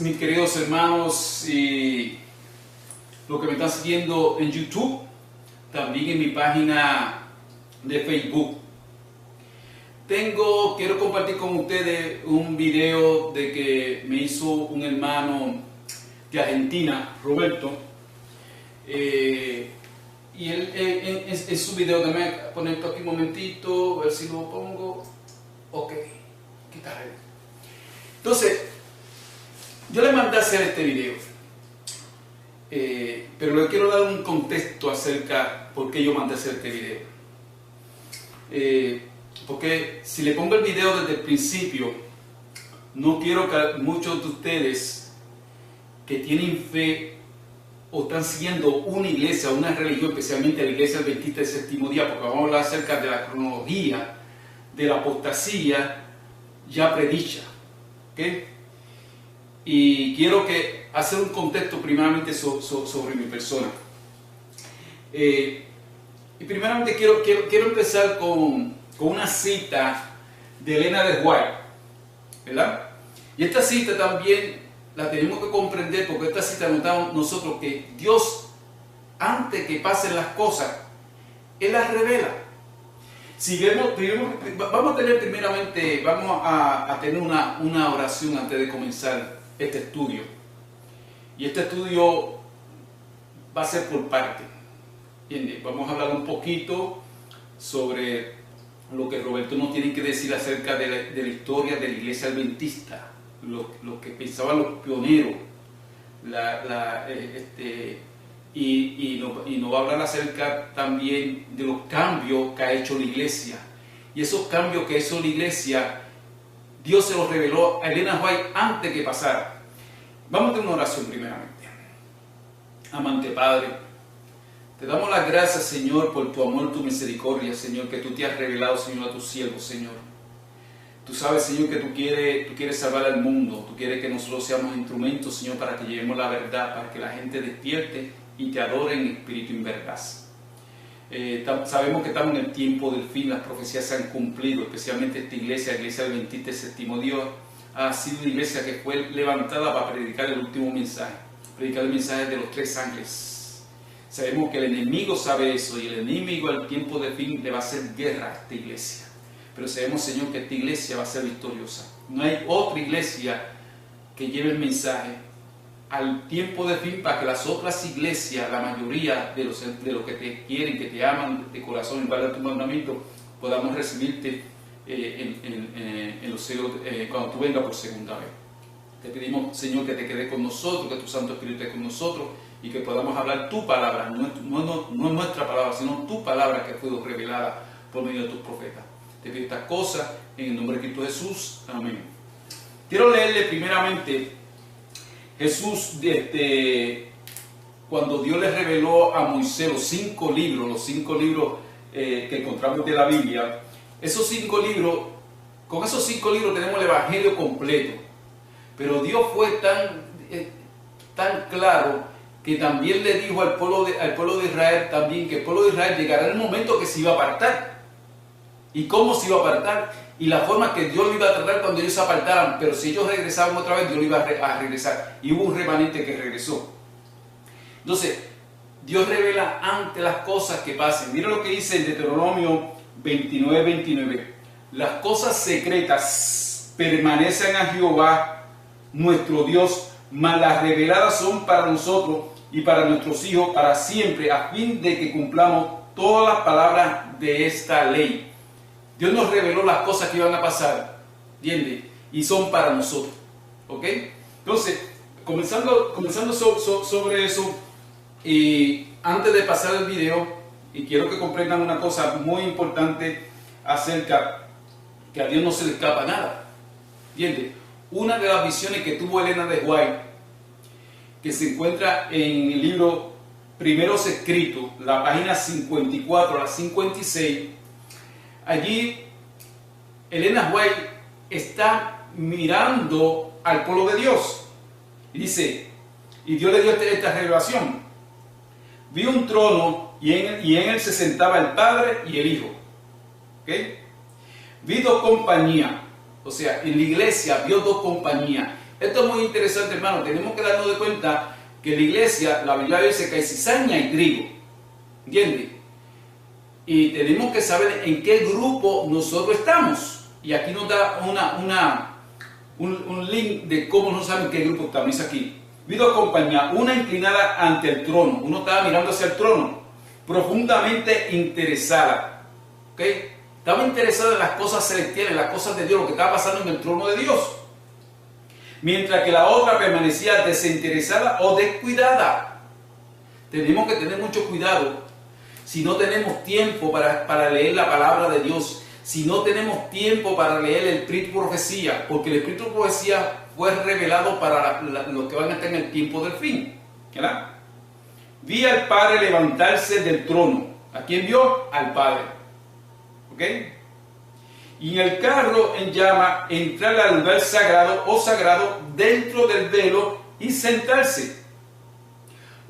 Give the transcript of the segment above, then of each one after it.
Mis queridos hermanos y los que me están siguiendo en YouTube, también en mi página de Facebook. Quiero compartir con ustedes un video de que me hizo un hermano de Argentina, Roberto. Y él en su video, déjame poner esto aquí un momentito, a ver si lo pongo. Ok, quitaré. Entonces, yo le mandé a hacer este video, pero le quiero dar un contexto acerca de por qué yo mandé a hacer este video. Porque si le pongo el video desde el principio, no quiero que muchos de ustedes que tienen fe o están siguiendo una iglesia, una religión, especialmente la iglesia adventista del séptimo día, porque vamos a hablar acerca de la cronología de la apostasía ya predicha, ¿okay? Y quiero hacer un contexto primeramente sobre mi persona. Y primeramente quiero empezar con una cita de Elena de White, ¿verdad? Y esta cita también la tenemos que comprender, porque esta cita notamos nosotros que Dios, antes que pasen las cosas, Él las revela. Si vamos a tener una oración antes de comenzar este estudio. Y este estudio va a ser por parte. Vamos a hablar un poquito sobre lo que Roberto nos tiene que decir acerca de la historia de la iglesia adventista, lo que pensaban los pioneros, y nos va a hablar acerca también de los cambios que ha hecho la iglesia. Y esos cambios que ha hecho la iglesia, Dios se los reveló a Elena White antes que pasara. Vamos a tener una oración primeramente. Amante Padre, te damos las gracias, Señor, por tu amor, tu misericordia, Señor, que tú te has revelado, Señor, a tus siervos, Señor. Tú sabes, Señor, que tú quieres salvar al mundo, tú quieres que nosotros seamos instrumentos, Señor, para que llevemos la verdad, para que la gente despierte y te adore en espíritu y en verdad. Sabemos que estamos en el tiempo del fin, las profecías se han cumplido, especialmente esta iglesia, la iglesia adventista del séptimo día, ha sido una iglesia que fue levantada para predicar el último mensaje, predicar el mensaje de los tres ángeles. Sabemos que el enemigo sabe eso, y el enemigo al tiempo del fin le va a hacer guerra a esta iglesia. Pero sabemos, Señor, que esta iglesia va a ser victoriosa. No hay otra iglesia que lleve el mensaje al tiempo de fin para que las otras iglesias, la mayoría de los que te quieren, que te aman de corazón en base a tu mandamiento, podamos recibirte en los cielos cuando tú vengas por segunda vez. Te pedimos, Señor, que te quedes con nosotros, que tu Santo Espíritu esté con nosotros y que podamos hablar tu palabra, no nuestra palabra, sino tu palabra que fue revelada por medio de tus profetas. Te pido estas cosas en el nombre de Cristo Jesús. Amén. Quiero leerle primeramente Jesús, cuando Dios le reveló a Moisés los cinco libros que encontramos de la Biblia. Esos 5 libros, con esos 5 libros tenemos el Evangelio completo. Pero Dios fue tan claro que también le dijo al pueblo de Israel también que el pueblo de Israel llegará el momento que se iba a apartar. ¿Y cómo se iba a apartar? Y la forma que Dios lo iba a tratar cuando ellos se apartaran. Pero si ellos regresaban otra vez, Dios lo iba a regresar. Y hubo un remanente que regresó. Entonces, Dios revela ante las cosas que pasen. Mira lo que dice en Deuteronomio 29:29. Las cosas secretas permanecen a Jehová, nuestro Dios, mas las reveladas son para nosotros y para nuestros hijos para siempre, a fin de que cumplamos todas las palabras de esta ley. Dios nos reveló las cosas que iban a pasar, ¿entiendes? Y son para nosotros, ¿ok? Entonces, comenzando sobre eso, y antes de pasar el video, y quiero que comprendan una cosa muy importante acerca que a Dios no se le escapa nada, ¿entiendes? Una de las visiones que tuvo Elena de White, que se encuentra en el libro Primeros Escritos, la página 54 a la 56, allí Elena White está mirando al pueblo de Dios y dice, y Dios le dio esta revelación: vi un trono y en él se sentaba el Padre y el Hijo. ¿Okay? Vi dos compañías, o sea, en la iglesia vio dos compañías, Esto es muy interesante, hermano. Tenemos que darnos de cuenta que la iglesia, la Biblia dice que hay cizaña y trigo. ¿Entiendes? Y tenemos que saber en qué grupo nosotros estamos. Y aquí nos da un link de cómo no saben en qué grupo estamos. Dice aquí: vino acompañar una inclinada ante el trono. Uno estaba mirando hacia el trono, profundamente interesada. ¿Ok? Estaba interesada en las cosas celestiales, en las cosas de Dios, lo que estaba pasando en el trono de Dios. Mientras que la otra permanecía desinteresada o descuidada. Tenemos que tener mucho cuidado si no tenemos tiempo para leer la palabra de Dios, si no tenemos tiempo para leer el espíritu de profecía, porque el espíritu de profecía fue revelado para los que van a estar en el tiempo del fin. ¿Verdad? Vi al Padre levantarse del trono. ¿A quién vio? Al Padre. ¿Ok? Y en el carro en llama entrar al lugar sagrado o sagrado dentro del velo y sentarse.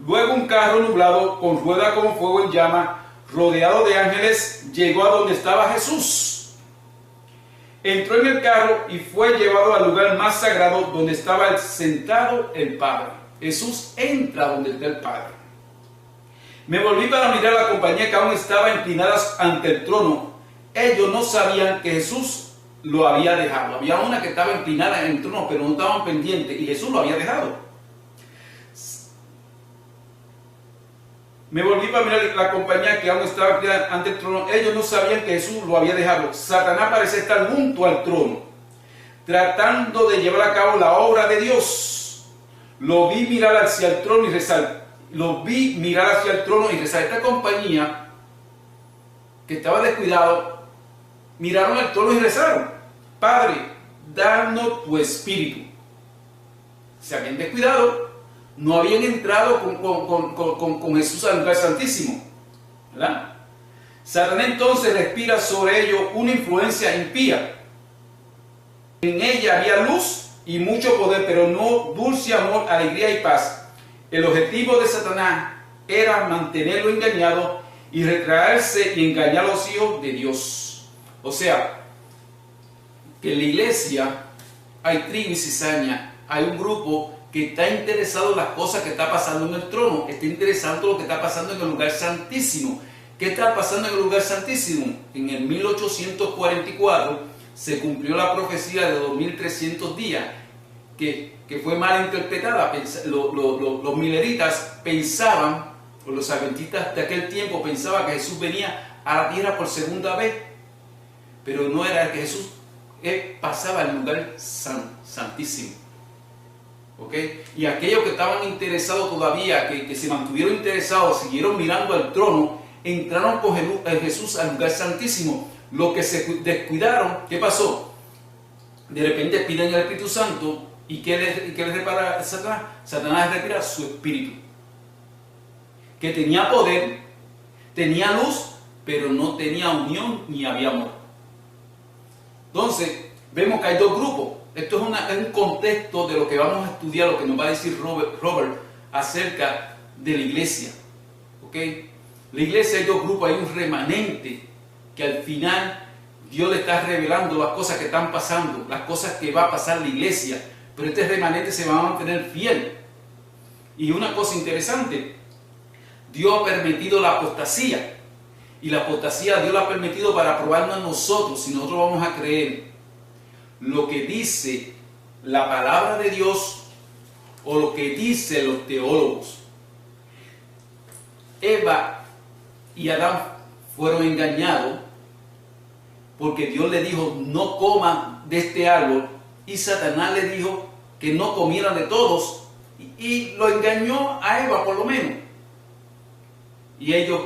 Luego un carro nublado con rueda como fuego en llama, rodeado de ángeles, llegó a donde estaba Jesús. Entró en el carro y fue llevado al lugar más sagrado donde estaba sentado el Padre. Jesús entra donde está el Padre. Me volví para mirar a la compañía que aún estaba inclinada ante el trono. Ellos no sabían que Jesús lo había dejado. Había una que estaba inclinada en el trono, pero no estaban pendientes, y Jesús lo había dejado. Me volví para mirar la compañía que aún estaba inclinada ante el trono. Ellos no sabían que Jesús lo había dejado. Satanás parece estar junto al trono, tratando de llevar a cabo la obra de Dios. Lo vi mirar hacia el trono y rezar. Esta compañía que estaba descuidado, miraron al trono y rezaron: Padre, danos tu espíritu. Se habían descuidado, no habían entrado con Jesús al lugar santísimo, ¿verdad? Satanás entonces respira sobre ellos una influencia impía. En ella había luz y mucho poder, pero no dulce amor, alegría y paz. El objetivo de Satanás era mantenerlo engañado y retraerse y engañar a los hijos de Dios. O sea, que en la iglesia hay trigo y cizaña. Hay un grupo que está interesado en las cosas que está pasando en el trono, está interesado en lo que está pasando en el lugar santísimo. ¿Qué está pasando en el lugar santísimo? En el 1844 se cumplió la profecía de 2300 días, que fue mal interpretada. Los mileritas pensaban, o los adventistas de aquel tiempo pensaban que Jesús venía a la tierra por segunda vez, pero no era que Jesús pasaba al lugar santísimo. ¿Okay? Y aquellos que estaban interesados todavía, que se mantuvieron interesados, siguieron mirando al trono, entraron con Jesús al lugar santísimo. Los que se descuidaron, ¿qué pasó? De repente piden el Espíritu Santo, ¿y qué les repara Satanás? Satanás les retira su espíritu, que tenía poder, tenía luz, pero no tenía unión ni había amor. Entonces, vemos que hay dos grupos. Esto es un contexto de lo que vamos a estudiar, lo que nos va a decir Robert acerca de la iglesia. ¿Okay? La iglesia hay dos grupos, hay un remanente que al final Dios le está revelando las cosas que están pasando, las cosas que va a pasar la iglesia, pero este remanente se va a mantener fiel. Y una cosa interesante, Dios ha permitido la apostasía, y la apostasía Dios la ha permitido para probarnos a nosotros si nosotros vamos a creer lo que dice la palabra de Dios o lo que dicen los teólogos. Eva y Adán fueron engañados porque Dios le dijo no coman de este árbol, y Satanás le dijo que no comieran de todos, y lo engañó a Eva por lo menos. Y ellos,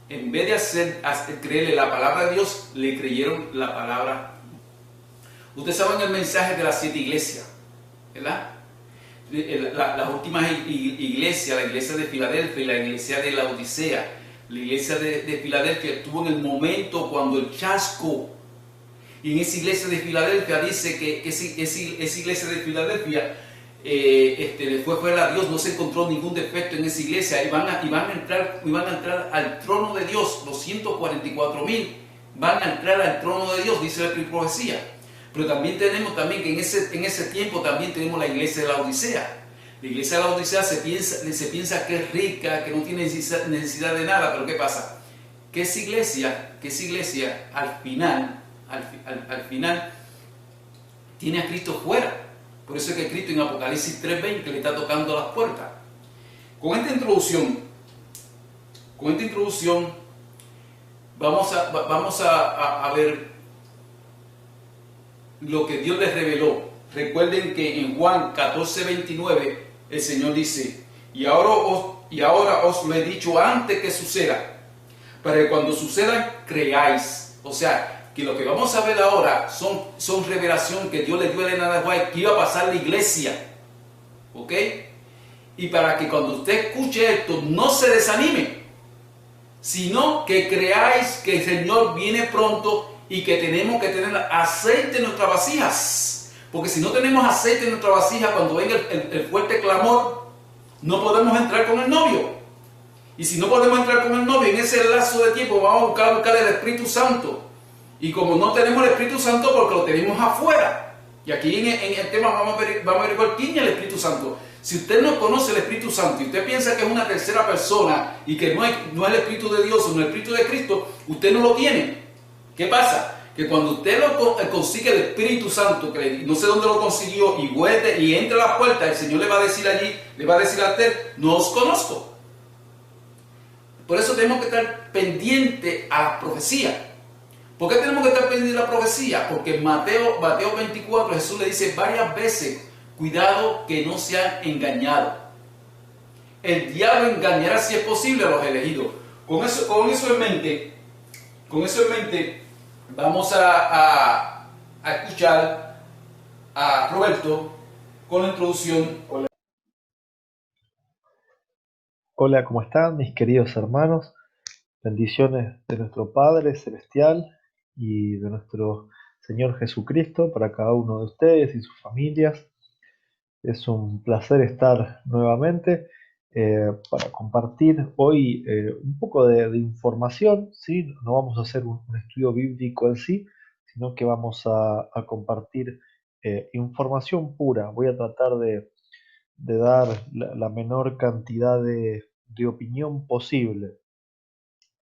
en vez de creerle la palabra de Dios, le creyeron la palabra. Ustedes saben el mensaje de las 7 iglesias, ¿verdad? Las últimas iglesias, la iglesia de Filadelfia y la iglesia de la Odisea. La iglesia de Filadelfia estuvo en el momento cuando el chasco. Y en esa iglesia de Filadelfia dice que esa iglesia de Filadelfia le fue fiel a Dios, no se encontró ningún defecto en esa iglesia. Iban a entrar al trono de Dios, los 144,000 van a entrar al trono de Dios, dice la profecía. Pero también tenemos también que en ese tiempo también tenemos la iglesia de la Odisea. La iglesia de la Odisea se piensa que es rica, que no tiene necesidad de nada, pero ¿qué pasa? Que esa iglesia al final tiene a Cristo fuera. Por eso es que Cristo en Apocalipsis 3:20 le está tocando las puertas. Con esta introducción vamos a ver lo que Dios les reveló. Recuerden que en Juan 14:29 el Señor dice, y ahora os lo he dicho antes que suceda, para que cuando suceda creáis. O sea, que lo que vamos a ver ahora son revelación que Dios le dio a Elena de White, que iba a pasar la iglesia. ¿Ok? Y para que cuando usted escuche esto no se desanime, sino que creáis que el Señor viene pronto y que tenemos que tener aceite en nuestras vasijas. Porque si no tenemos aceite en nuestra vasija, cuando venga el fuerte clamor, no podemos entrar con el novio. Y si no podemos entrar con el novio, en ese lazo de tiempo vamos a buscar el Espíritu Santo. Y como no tenemos el Espíritu Santo, porque lo tenemos afuera. Y aquí en el tema vamos a averiguar quién es el Espíritu Santo. Si usted no conoce el Espíritu Santo y usted piensa que es una tercera persona y que no es el Espíritu de Dios o no es el Espíritu de Cristo, usted no lo tiene. ¿Qué pasa? Que cuando usted consigue el Espíritu Santo, que no sé dónde lo consiguió, y vuelve y entra a la puerta, el Señor le va a decir allí, le va a decir a usted, no os conozco. Por eso tenemos que estar pendientes a la profecía. ¿Por qué tenemos que estar pendientes a la profecía? Porque en Mateo 24 Jesús le dice varias veces, cuidado que no sean engañados. El diablo engañará si es posible a los elegidos. Con eso en mente, vamos a escuchar a Roberto con la introducción. Hola, ¿cómo están mis queridos hermanos? Bendiciones de nuestro Padre Celestial y de nuestro Señor Jesucristo para cada uno de ustedes y sus familias. Es un placer estar nuevamente para compartir hoy un poco de información, ¿sí? No vamos a hacer un estudio bíblico en sí, sino que vamos a compartir información pura. Voy a tratar de dar la menor cantidad de opinión posible.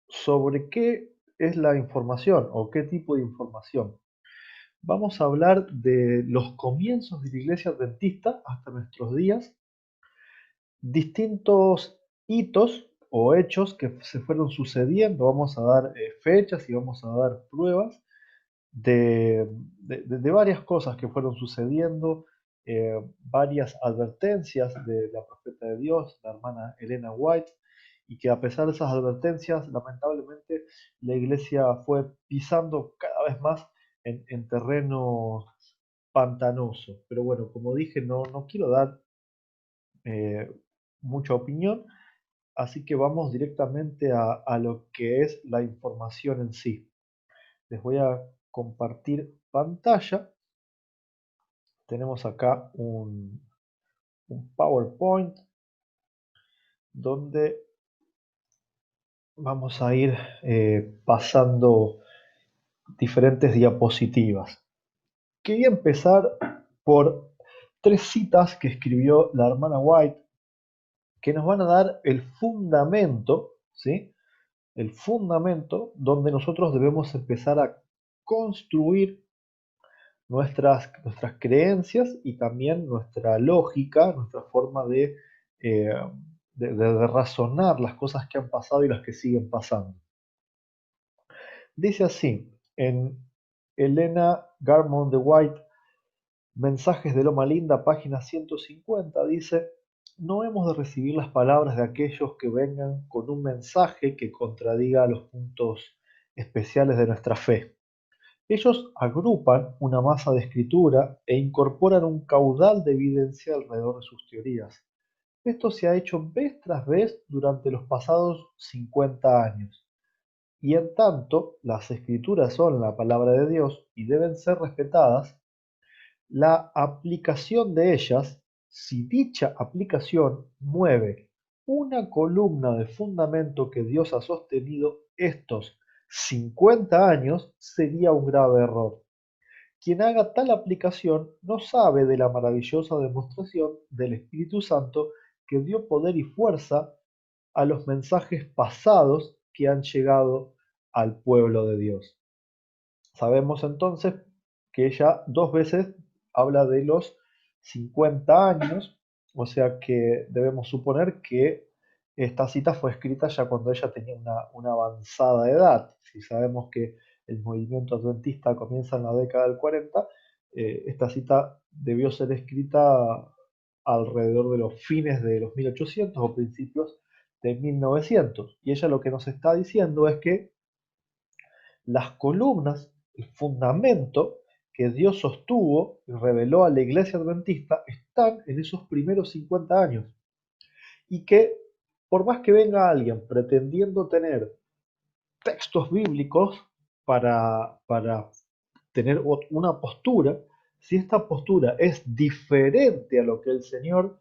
¿Sobre qué es la información o qué tipo de información? Vamos a hablar de los comienzos de la Iglesia Adventista hasta nuestros días, distintos hitos o hechos que se fueron sucediendo. Vamos a dar fechas y vamos a dar pruebas de varias cosas que fueron sucediendo, varias advertencias de la profeta de Dios, la hermana Elena White, y que a pesar de esas advertencias, lamentablemente la iglesia fue pisando cada vez más en terreno pantanoso. Pero bueno, como dije, no quiero dar eh, mucha opinión, así que vamos directamente a lo que es la información en sí. Les voy a compartir pantalla. Tenemos acá un PowerPoint donde vamos a ir pasando diferentes diapositivas. Quería empezar por 3 citas que escribió la hermana White que nos van a dar el fundamento, ¿sí? El fundamento donde nosotros debemos empezar a construir nuestras creencias y también nuestra lógica, nuestra forma eh, de razonar las cosas que han pasado y las que siguen pasando. Dice así, en Elena Garmon de White, Mensajes de Loma Linda, página 150, dice, no hemos de recibir las palabras de aquellos que vengan con un mensaje que contradiga los puntos especiales de nuestra fe. Ellos agrupan una masa de escritura e incorporan un caudal de evidencia alrededor de sus teorías. Esto se ha hecho vez tras vez durante los pasados 50 años. Y en tanto las escrituras son la palabra de Dios y deben ser respetadas, la aplicación de ellas, si dicha aplicación mueve una columna de fundamento que Dios ha sostenido estos 50 años, sería un grave error. Quien haga tal aplicación no sabe de la maravillosa demostración del Espíritu Santo que dio poder y fuerza a los mensajes pasados que han llegado al pueblo de Dios. Sabemos entonces que ella dos veces habla de los 50 años, o sea que debemos suponer que esta cita fue escrita ya cuando ella tenía una avanzada edad. Si sabemos que el movimiento adventista comienza en la década del 40, esta cita debió ser escrita alrededor de los fines de los 1800 o principios de 1900. Y ella lo que nos está diciendo es que las columnas, el fundamento que Dios sostuvo y reveló a la iglesia adventista están en esos primeros 50 años. Y que por más que venga alguien pretendiendo tener textos bíblicos para tener una postura, si esta postura es diferente a lo que el Señor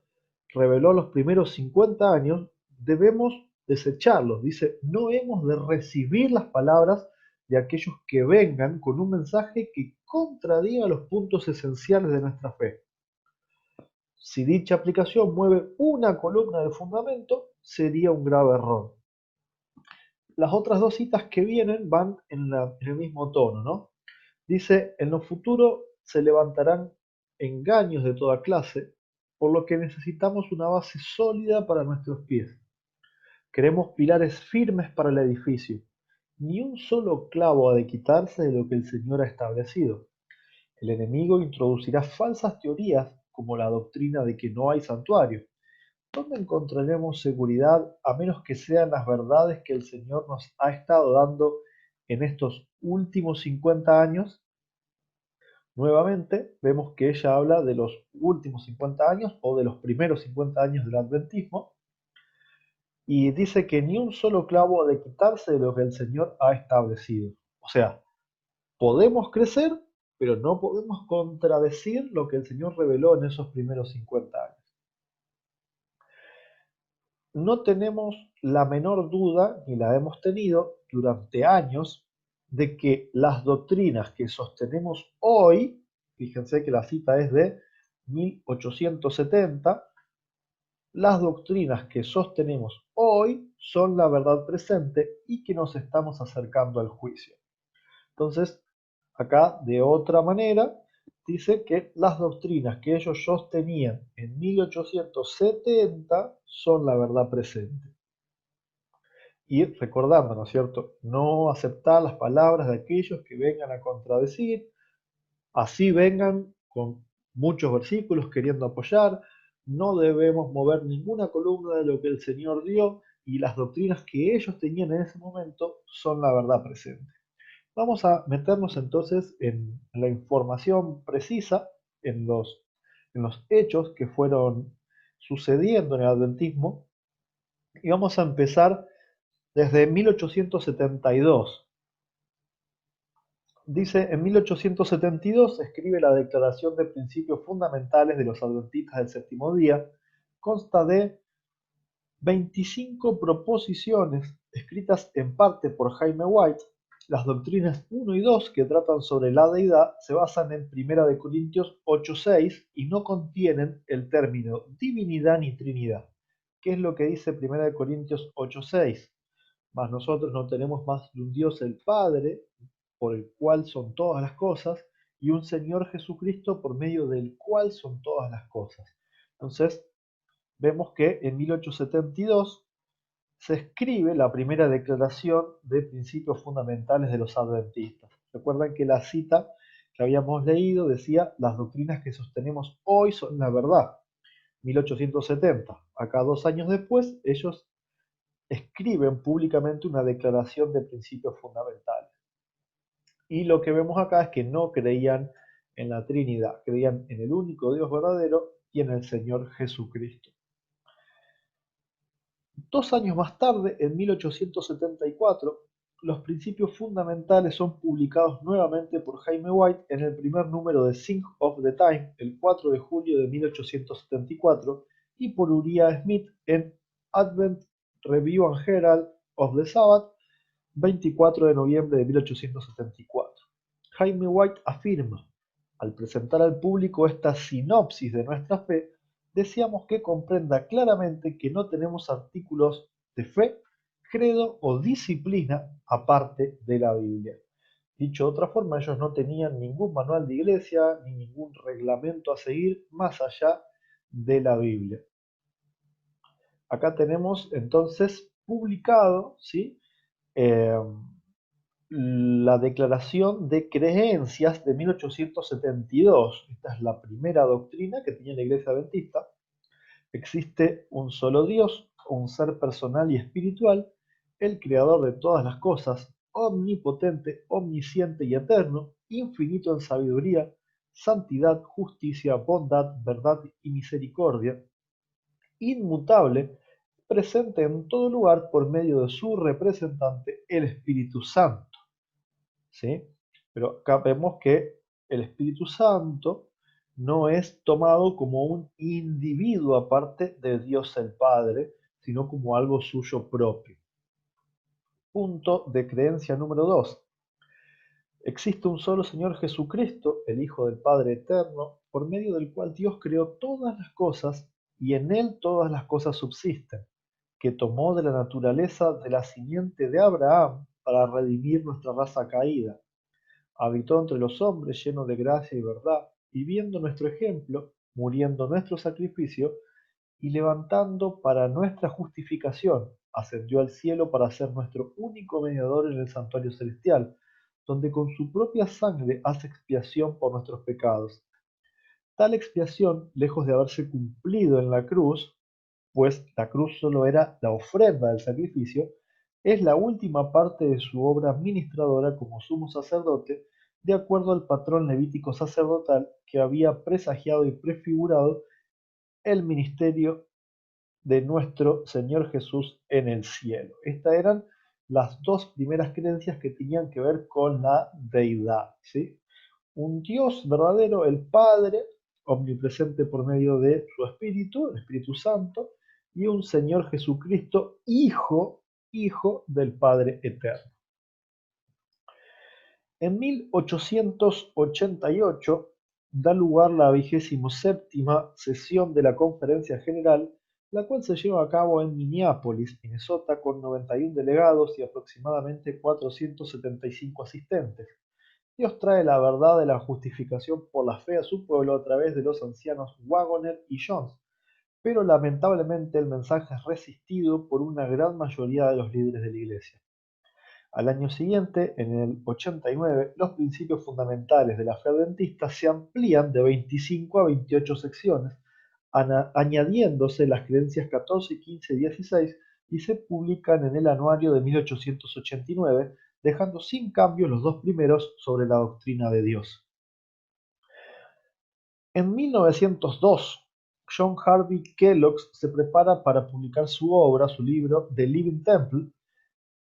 reveló los primeros 50 años, debemos desecharlos. Dice, no hemos de recibir las palabras de aquellos que vengan con un mensaje que contradiga los puntos esenciales de nuestra fe. Si dicha aplicación mueve una columna de fundamento, sería un grave error. Las otras dos citas que vienen van en el mismo tono, ¿no? Dice, en lo futuro se levantarán engaños de toda clase, por lo que necesitamos una base sólida para nuestros pies. Queremos pilares firmes para el edificio. Ni un solo clavo ha de quitarse de lo que el Señor ha establecido. El enemigo introducirá falsas teorías como la doctrina de que no hay santuario. ¿Dónde encontraremos seguridad a menos que sean las verdades que el Señor nos ha estado dando en estos últimos 50 años? Nuevamente, vemos que ella habla de los últimos 50 años o de los primeros 50 años del adventismo y dice que ni un solo clavo ha de quitarse de lo que el Señor ha establecido. O sea, podemos crecer, pero no podemos contradecir lo que el Señor reveló en esos primeros 50 años. No tenemos la menor duda, ni la hemos tenido durante años, de que las doctrinas que sostenemos hoy, fíjense que la cita es de 1870, las doctrinas que sostenemos hoy son la verdad presente y que nos estamos acercando al juicio. Entonces, acá de otra manera, dice que las doctrinas que ellos sostenían en 1870 son la verdad presente. Y recordando, ¿no es cierto? No aceptar las palabras de aquellos que vengan a contradecir, así vengan con muchos versículos queriendo apoyar, no debemos mover ninguna columna de lo que el Señor dio y las doctrinas que ellos tenían en ese momento son la verdad presente. Vamos a meternos entonces en la información precisa, en los hechos que fueron sucediendo en el adventismo y vamos a empezar desde 1872. Dice, en 1872 escribe la Declaración de Principios Fundamentales de los Adventistas del Séptimo Día. Consta de 25 proposiciones escritas en parte por Jaime White. Las doctrinas 1 y 2 que tratan sobre la deidad se basan en 1 Corintios 8:6 y no contienen el término divinidad ni trinidad. ¿Qué es lo que dice 1 Corintios 8:6? Mas nosotros no tenemos más que un Dios el Padre, por el cual son todas las cosas, y un Señor Jesucristo por medio del cual son todas las cosas. Entonces, vemos que en 1872 se escribe la primera declaración de principios fundamentales de los adventistas. Recuerdan que la cita que habíamos leído decía, las doctrinas que sostenemos hoy son la verdad. 1870. Acá 2 años después, ellos escriben públicamente una declaración de principios fundamentales. Y lo que vemos acá es que no creían en la Trinidad, creían en el único Dios verdadero y en el Señor Jesucristo. 2 años más tarde, en 1874, los principios fundamentales son publicados nuevamente por Jaime White en el primer número de Sign of the Time, el 4 de julio de 1874, y por Uriah Smith en Advent Review and Herald of the Sabbath, 24 de noviembre de 1874. Jaime White afirma, Al presentar al público esta sinopsis de nuestra fe, deseamos que comprenda claramente que no tenemos artículos de fe, credo o disciplina aparte de la Biblia. Dicho de otra forma, ellos no tenían ningún manual de iglesia ni ningún reglamento a seguir más allá de la Biblia. Acá tenemos entonces publicado, ¿sí? Eh, la Declaración de Creencias de 1872. Esta es la primera doctrina que tenía la Iglesia Adventista. Existe un solo Dios, un ser personal y espiritual, el creador de todas las cosas, omnipotente, omnisciente y eterno, infinito en sabiduría, santidad, justicia, bondad, verdad y misericordia, inmutable, presente en todo lugar por medio de su representante, el Espíritu Santo. ¿Sí? Pero acá vemos que el Espíritu Santo no es tomado como un individuo aparte de Dios el Padre, sino como algo suyo propio. Punto de creencia número 2. Existe un solo Señor Jesucristo, el Hijo del Padre Eterno, por medio del cual Dios creó todas las cosas y en Él todas las cosas subsisten, que tomó de la naturaleza de la simiente de Abraham para redimir nuestra raza caída. Habitó entre los hombres lleno de gracia y verdad, viviendo nuestro ejemplo, muriendo nuestro sacrificio y levantando para nuestra justificación, ascendió al cielo para ser nuestro único mediador en el santuario celestial, donde con su propia sangre hace expiación por nuestros pecados. Tal expiación, lejos de haberse cumplido en la cruz, pues la cruz solo era la ofrenda del sacrificio, es la última parte de su obra ministradora como sumo sacerdote, de acuerdo al patrón levítico sacerdotal que había presagiado y prefigurado el ministerio de nuestro Señor Jesús en el cielo. Estas eran las dos primeras creencias que tenían que ver con la deidad, ¿sí? Un Dios verdadero, el Padre, omnipresente por medio de su Espíritu, el Espíritu Santo, y un Señor Jesucristo, Hijo del Padre Eterno. En 1888 da lugar la 27ª sesión de la Conferencia General, la cual se lleva a cabo en Minneapolis, Minnesota, con 91 delegados y aproximadamente 475 asistentes. Dios trae la verdad de la justificación por la fe a su pueblo a través de los ancianos Wagoner y Jones, pero lamentablemente el mensaje es resistido por una gran mayoría de los líderes de la Iglesia. Al año siguiente, en el 89, los principios fundamentales de la fe adventista se amplían de 25 a 28 secciones, añadiéndose las creencias 14, 15 y 16, y se publican en el anuario de 1889, dejando sin cambio los dos primeros sobre la doctrina de Dios. En 1902, John Harvey Kellogg se prepara para publicar su obra, su libro, The Living Temple.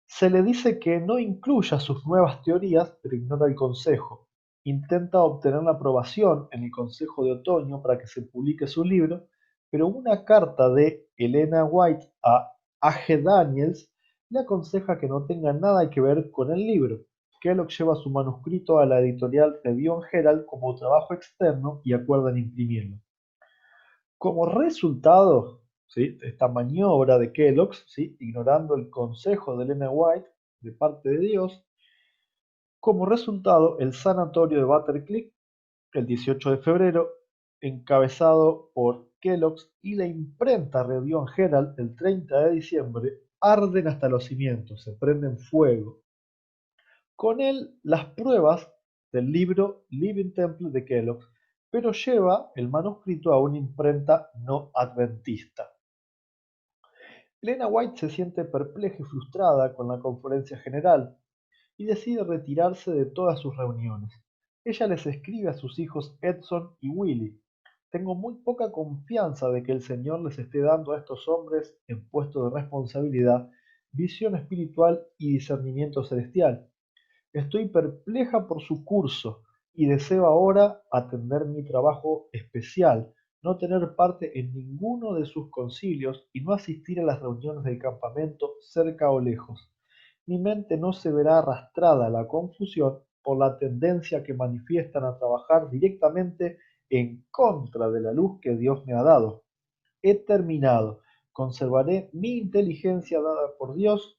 Se le dice que no incluya sus nuevas teorías, pero ignora el consejo. Intenta obtener la aprobación en el Consejo de Otoño para que se publique su libro, pero una carta de Elena White a A.G. Daniels le aconseja que no tenga nada que ver con el libro. Kellogg lleva su manuscrito a la editorial Review and Herald como trabajo externo y acuerdan imprimirlo. Como resultado, ¿sí?, de esta maniobra de Kellogg, ¿sí?, ignorando el consejo de Elena White de parte de Dios, como resultado, el sanatorio de Battle el 18 de febrero, encabezado por Kellogg, y la imprenta Review and Herald el 30 de diciembre, arden hasta los cimientos, se prenden fuego. Con él las pruebas del libro Living Temple de Kellogg, pero lleva el manuscrito a una imprenta no adventista. Elena White se siente perpleja y frustrada con la conferencia general y decide retirarse de todas sus reuniones. Ella les escribe a sus hijos Edson y Willie: tengo muy poca confianza de que el Señor les esté dando a estos hombres en puesto de responsabilidad visión espiritual y discernimiento celestial. Estoy perpleja por su curso y deseo ahora atender mi trabajo especial, no tener parte en ninguno de sus concilios y no asistir a las reuniones del campamento cerca o lejos. Mi mente no se verá arrastrada a la confusión por la tendencia que manifiestan a trabajar directamente en contra de la luz que Dios me ha dado. He terminado. Conservaré mi inteligencia dada por Dios.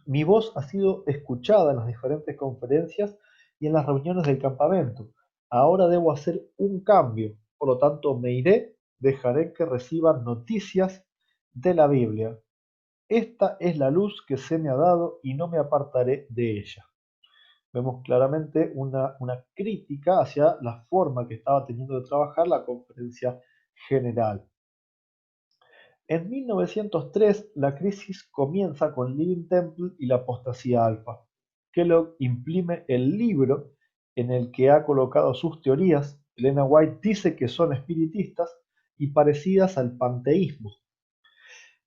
Mi voz ha sido escuchada en las diferentes conferencias y en las reuniones del campamento. Ahora debo hacer un cambio. Por lo tanto, me iré, dejaré que reciban noticias de la Biblia. Esta es la luz que se me ha dado y no me apartaré de ella. Vemos claramente una crítica hacia la forma que estaba teniendo de trabajar la conferencia general. En 1903, la crisis comienza con Living Temple y la apostasía alfa. Kellogg imprime el libro en el que ha colocado sus teorías. Elena White dice que son espiritistas y parecidas al panteísmo.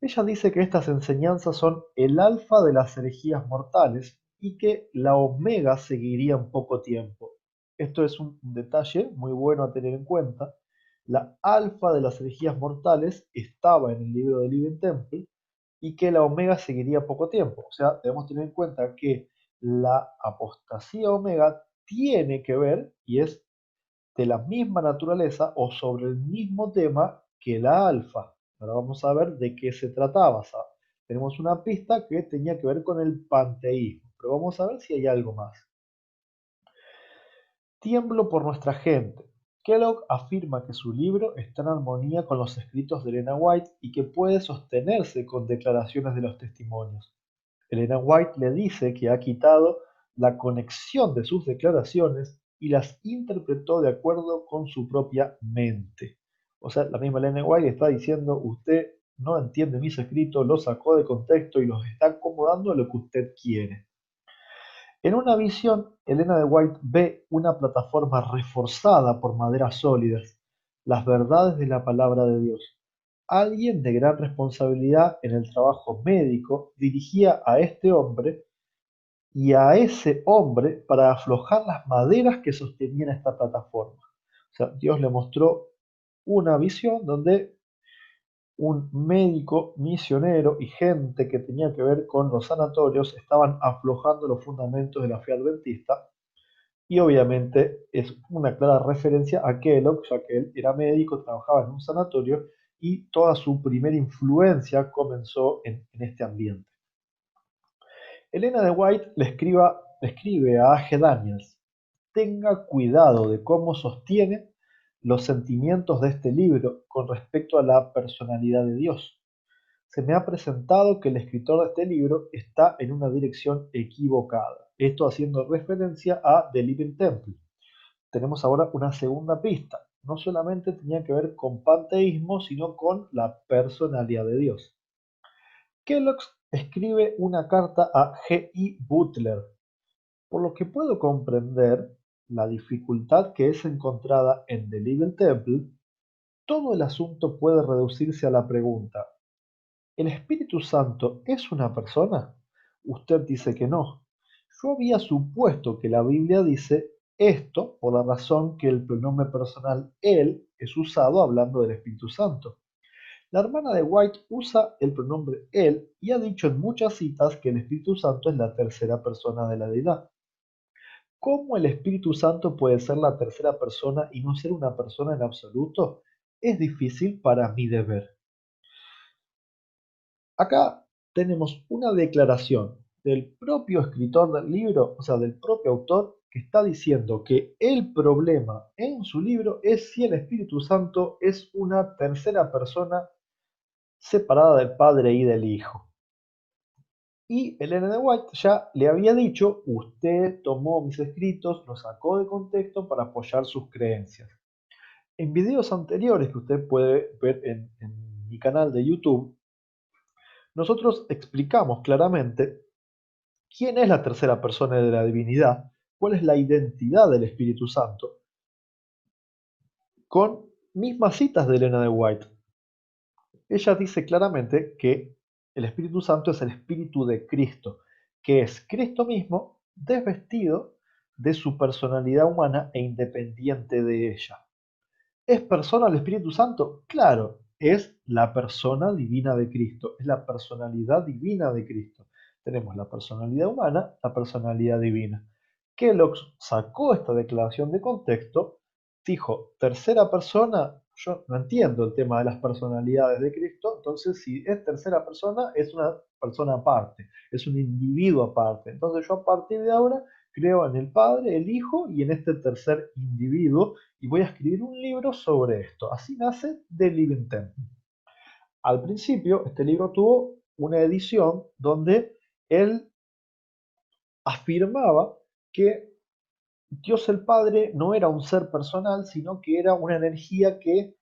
Ella dice que estas enseñanzas son el alfa de las herejías mortales y que la omega seguiría en poco tiempo. Esto es un detalle muy bueno a tener en cuenta. La alfa de las herejías mortales estaba en el libro de Living Temple y que la omega seguiría poco tiempo. O sea, debemos tener en cuenta que la apostasía omega tiene que ver y es de la misma naturaleza o sobre el mismo tema que la alfa. Ahora vamos a ver de qué se trataba. Tenemos una pista que tenía que ver con el panteísmo, pero vamos a ver si hay algo más. Tiemblo por nuestra gente. Kellogg afirma que su libro está en armonía con los escritos de Elena White y que puede sostenerse con declaraciones de los testimonios. Elena White le dice que ha quitado la conexión de sus declaraciones y las interpretó de acuerdo con su propia mente. O sea, la misma Elena White está diciendo, usted no entiende mis escritos, los sacó de contexto y los está acomodando a lo que usted quiere. En una visión, Elena de White ve una plataforma reforzada por maderas sólidas, las verdades de la palabra de Dios. Alguien de gran responsabilidad en el trabajo médico dirigía a este hombre y a ese hombre para aflojar las maderas que sostenían esta plataforma. O sea, Dios le mostró una visión donde un médico misionero y gente que tenía que ver con los sanatorios estaban aflojando los fundamentos de la fe adventista y obviamente es una clara referencia a Kellogg, ya que él era médico, trabajaba en un sanatorio y toda su primera influencia comenzó en este ambiente. Elena de White le escribe a A.G. Daniels, tenga cuidado de cómo sostiene los sentimientos de este libro con respecto a la personalidad de Dios. Se me ha presentado que el escritor de este libro está en una dirección equivocada. Esto haciendo referencia a The Living Temple. Tenemos ahora una segunda pista. No solamente tenía que ver con panteísmo, sino con la personalidad de Dios. Kellogg escribe una carta a G. I. Butler. Por lo que puedo comprender la dificultad que es encontrada en The Living Temple, todo el asunto puede reducirse a la pregunta: ¿el Espíritu Santo es una persona? Usted dice que no. Yo había supuesto que la Biblia dice esto por la razón que el pronombre personal él es usado hablando del Espíritu Santo. La hermana de White usa el pronombre él y ha dicho en muchas citas que el Espíritu Santo es la tercera persona de la deidad. ¿Cómo el Espíritu Santo puede ser la tercera persona y no ser una persona en absoluto? Es difícil para mí de ver. Acá tenemos una declaración del propio escritor del libro, o sea, del propio autor, que está diciendo que el problema en su libro es si el Espíritu Santo es una tercera persona separada del Padre y del Hijo. Y Elena de White ya le había dicho, usted tomó mis escritos, los sacó de contexto para apoyar sus creencias. En videos anteriores que usted puede ver en mi canal de YouTube, nosotros explicamos claramente quién es la tercera persona de la divinidad, cuál es la identidad del Espíritu Santo, con mismas citas de Elena de White. Ella dice claramente que el Espíritu Santo es el Espíritu de Cristo, que es Cristo mismo desvestido de su personalidad humana e independiente de ella. ¿Es persona el Espíritu Santo? Claro, es la persona divina de Cristo, es la personalidad divina de Cristo. Tenemos la personalidad humana, la personalidad divina. Kellogg sacó esta declaración de contexto, dijo, tercera persona, yo no entiendo el tema de las personalidades de Cristo, entonces si es tercera persona, es una persona aparte, es un individuo aparte. Entonces yo a partir de ahora creo en el Padre, el Hijo y en este tercer individuo y voy a escribir un libro sobre esto. Así nace The Living Temple. Al principio, este libro tuvo una edición donde él afirmaba que Dios el Padre no era un ser personal, sino que era una energía que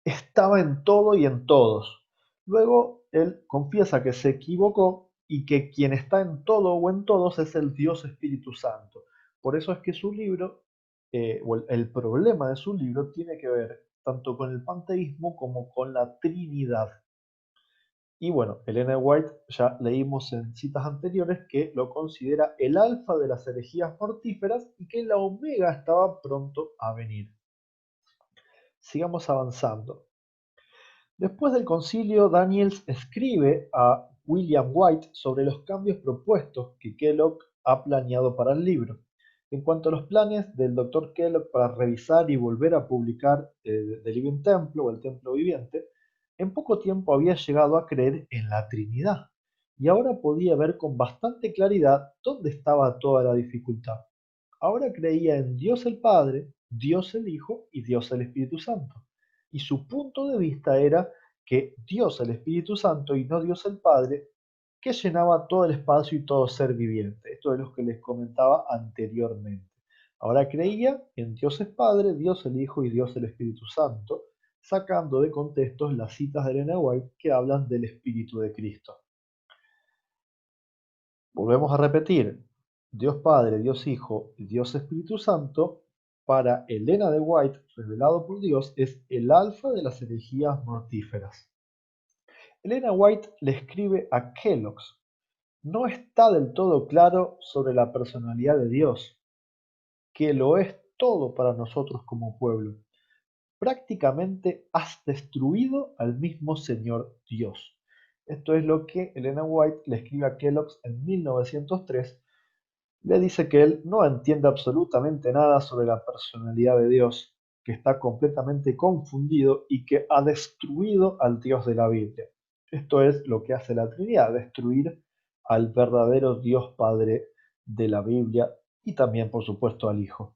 estaba en todo y en todos. Luego él confiesa que se equivocó y que quien está en todo o en todos es el Dios Espíritu Santo. Por eso es que su libro, o el problema de su libro, tiene que ver tanto con el panteísmo como con la Trinidad. Y bueno, Elena White ya leímos en citas anteriores que lo considera el alfa de las herejías mortíferas y que la omega estaba pronto a venir. Sigamos avanzando. Después del concilio, Daniels escribe a William White sobre los cambios propuestos que Kellogg ha planeado para el libro. En cuanto a los planes del Dr. Kellogg para revisar y volver a publicar The Living Temple o el Templo Viviente, en poco tiempo había llegado a creer en la Trinidad y ahora podía ver con bastante claridad dónde estaba toda la dificultad. Ahora creía en Dios el Padre, Dios el Hijo y Dios el Espíritu Santo. Y su punto de vista era que Dios el Espíritu Santo y no Dios el Padre, que llenaba todo el espacio y todo ser viviente. Esto es lo que les comentaba anteriormente. Ahora creía en Dios el Padre, Dios el Hijo y Dios el Espíritu Santo, sacando de contexto las citas de Elena White que hablan del Espíritu de Cristo. Volvemos a repetir, Dios Padre, Dios Hijo y Dios Espíritu Santo, para Elena de White, revelado por Dios, es el alfa de las herejías mortíferas. Elena White le escribe a Kellogg, no está del todo claro sobre la personalidad de Dios, que lo es todo para nosotros como pueblo. Prácticamente has destruido al mismo Señor Dios. Esto es lo que Elena White le escribe a Kellogg en 1903. Le dice que él no entiende absolutamente nada sobre la personalidad de Dios, que está completamente confundido y que ha destruido al Dios de la Biblia. Esto es lo que hace la Trinidad, destruir al verdadero Dios Padre de la Biblia y también, por supuesto, al Hijo.